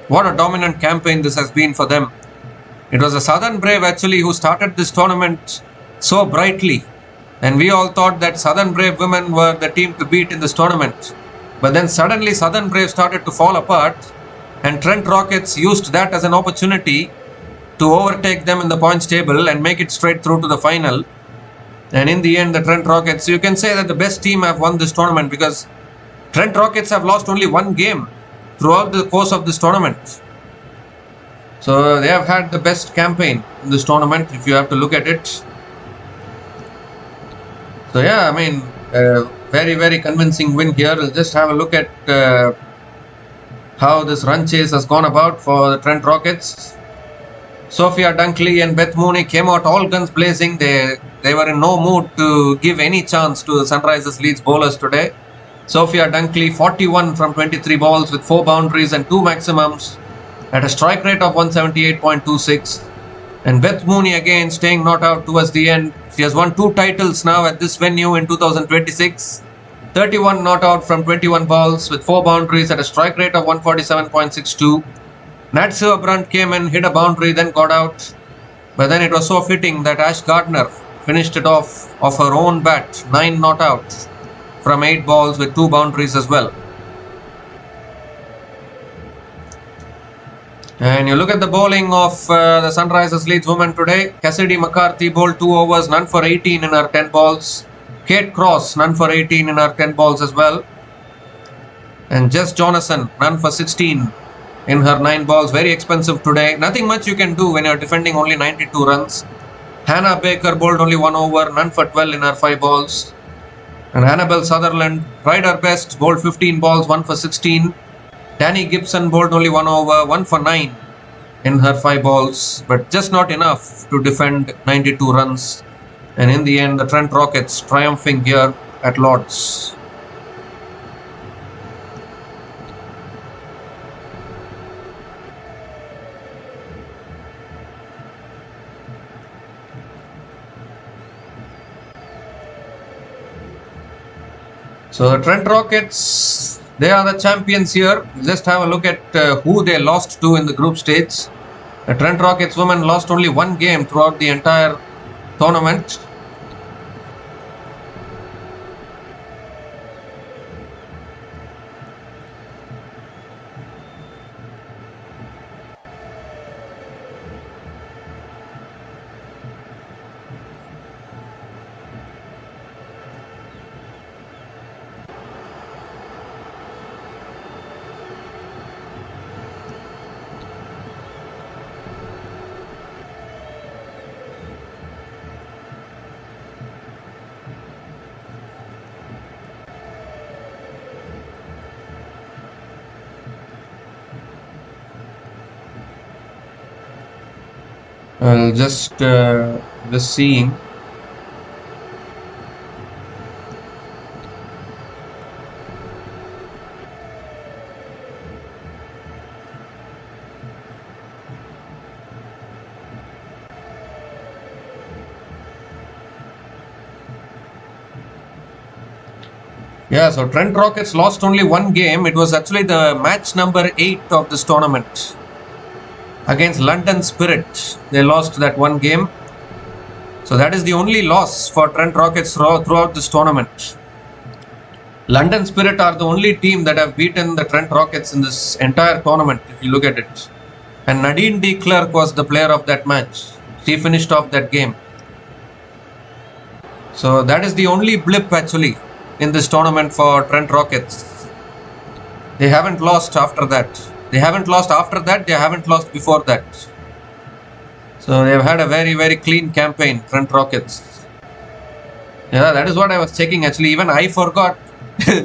What a dominant campaign this has been for them. It was the Southern Brave actually who started this tournament so brightly. And we all thought that Southern Brave women were the team to beat in this tournament. But then suddenly Southern Brave started to fall apart. And Trent Rockets used that as an opportunity to overtake them in the points table and make it straight through to the final. And in the end, the Trent Rockets, you can say that the best team have won this tournament, because Trent Rockets have lost only one game throughout the course of this tournament. So they have had the best campaign in this tournament, if you have to look at it. So yeah, I mean, very, very convincing win here. We'll just have a look at how this run chase has gone about for the Trent Rockets. Sophia Dunkley and Beth Mooney came out all guns blazing. They were in no mood to give any chance to the Sunrisers Leeds bowlers today. Sophia Dunkley 41 from 23 balls with 4 boundaries and 2 maximums at a strike rate of 178.26. And Beth Mooney again staying not out towards the end. She has won 2 titles now at this venue in 2026. 31 not out from 21 balls with 4 boundaries at a strike rate of 147.62. Natsiva Brunt came in, hit a boundary, then got out. But then it was so fitting that Ash Gardner finished it off her own bat, 9 not out from 8 balls with 2 boundaries as well. And you look at the bowling of the Sunrisers Leeds women today. Cassidy McCarthy bowled 2 overs, none for 18 in her 10 balls. Kate Cross, none for 18 in her 10 balls as well. And Jess Jonathan, none for 16 in her 9 balls. Very expensive today. Nothing much you can do when you're defending only 92 runs. Hannah Baker bowled only 1 over, none for 12 in her 5 balls. And Annabelle Sutherland tried her best, bowled 15 balls, 1 for 16. Danny Gibson bowled only 1 over, 1 for 9 in her 5 balls, but just not enough to defend 92 runs. And in the end, the Trent Rockets triumphing here at Lord's. So the Trent Rockets, they are the champions here. Just have a look at who they lost to in the group stage. The Trent Rockets women lost only 1 game throughout the entire tournament. I'll just seeing. Yeah, so Trent Rockets lost only 1 game. It was actually the match number 8 of this tournament. Against London Spirit, they lost that 1 game. So that is the only loss for Trent Rockets throughout this tournament. London Spirit are the only team that have beaten the Trent Rockets in this entire tournament, if you look at it. And Nadine de Klerk was the player of that match. She finished off that game. So that is the only blip actually in this tournament for Trent Rockets. They haven't lost after that. They haven't lost after that. They haven't lost before that. So they've had a very clean campaign, Trent Rockets. Yeah, that is what I was checking actually. Even I forgot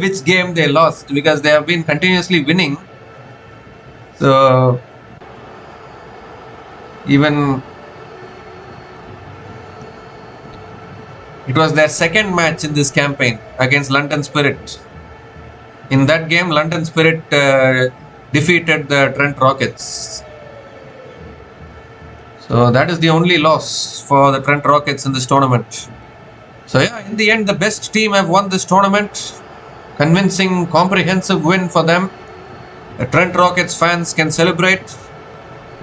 which game they lost because they have been continuously winning. So even it was their second match in this campaign against London Spirit. In that game, London Spirit defeated the Trent Rockets. So that is the only loss for the Trent Rockets in this tournament. So yeah, in the end, the best team have won this tournament. Convincing, comprehensive win for them. The Trent Rockets fans can celebrate.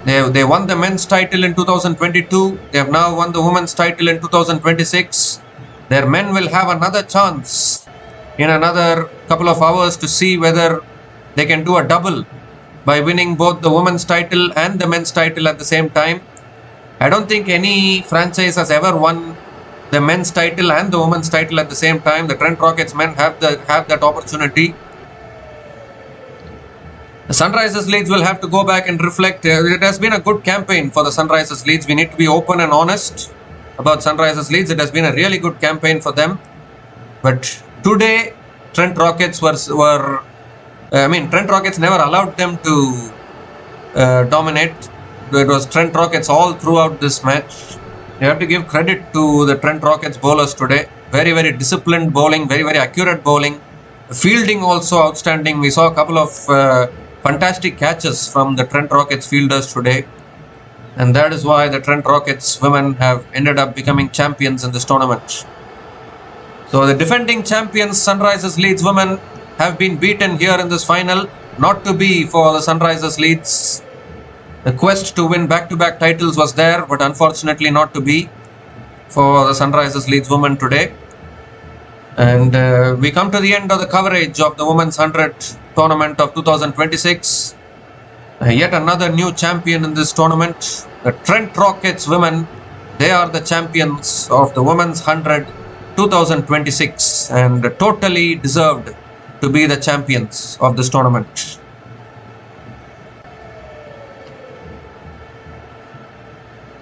They won the men's title in 2022. They have now won the women's title in 2026. Their men will have another chance in another couple of hours to see whether they can do a double by winning both the women's title and the men's title at the same time. I don't think any franchise has ever won the men's title and the women's title at the same time. The Trent Rockets men have that opportunity. The Sunrisers Leeds will have to go back and reflect. It has been a good campaign for the Sunrisers Leeds. We need to be open and honest about Sunrisers Leeds. It has been a really good campaign for them. But today, Trent Rockets Trent Rockets never allowed them to dominate. It was Trent Rockets all throughout this match. You have to give credit to the Trent Rockets bowlers today. Very disciplined bowling, very accurate bowling. Fielding also outstanding. We saw a couple of fantastic catches from the Trent Rockets fielders today. And that is why the Trent Rockets women have ended up becoming champions in this tournament. So the defending champions Sunrisers Leeds women have been beaten here in this final. Not to be for the Sunrisers Leeds. The quest to win back-to-back titles was there, but unfortunately not to be for the Sunrisers Leeds women today. And we come to the end of the coverage of the Women's 100 tournament of 2026. Yet another new champion in this tournament. The Trent Rockets women, they are the champions of the Women's 100 2026 and totally deserved to be the champions of this tournament.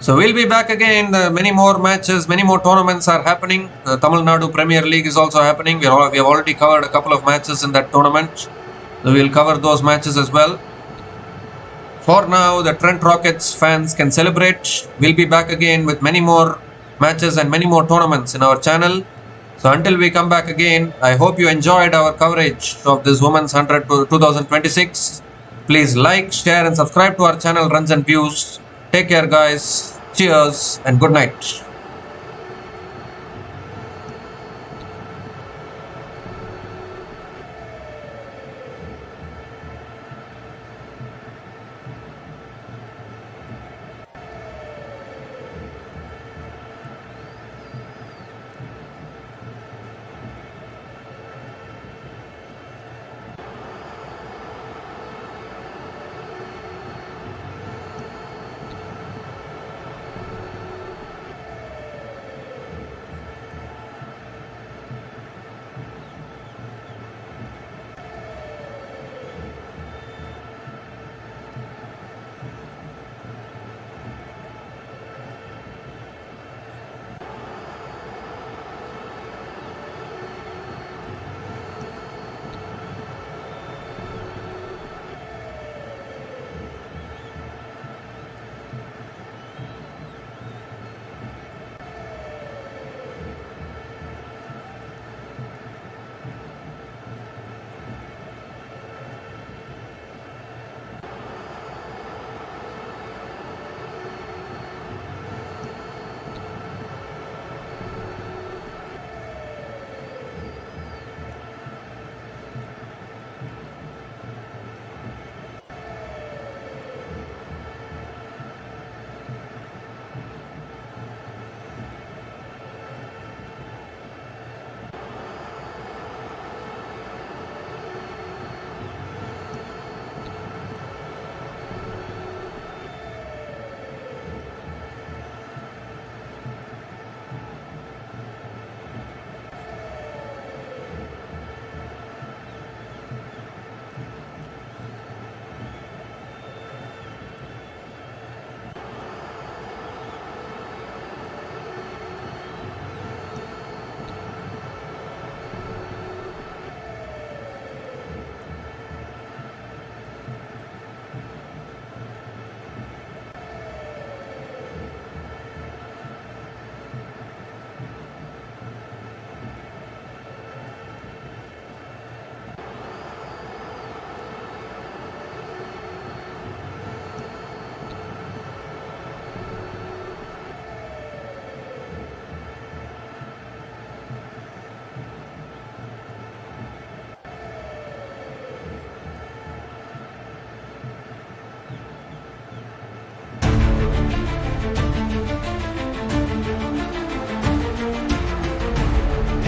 So we'll be back again. Many more matches, many more tournaments are happening. The Tamil Nadu Premier League is also happening. We have already covered a couple of matches in that tournament. So we'll cover those matches as well. For now, the Trent Rockets fans can celebrate. We'll be back again with many more matches and many more tournaments in our channel. So until we come back again, I hope you enjoyed our coverage of this Women's 100 2026. Please like, share and subscribe to our channel Runs and Views. Take care guys. Cheers and good night.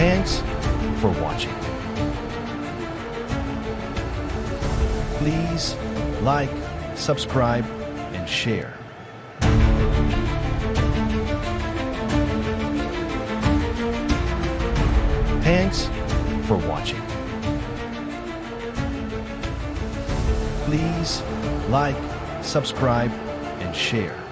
Thanks for watching. Please like, subscribe, and share. Thanks for watching. Please like, subscribe, and share.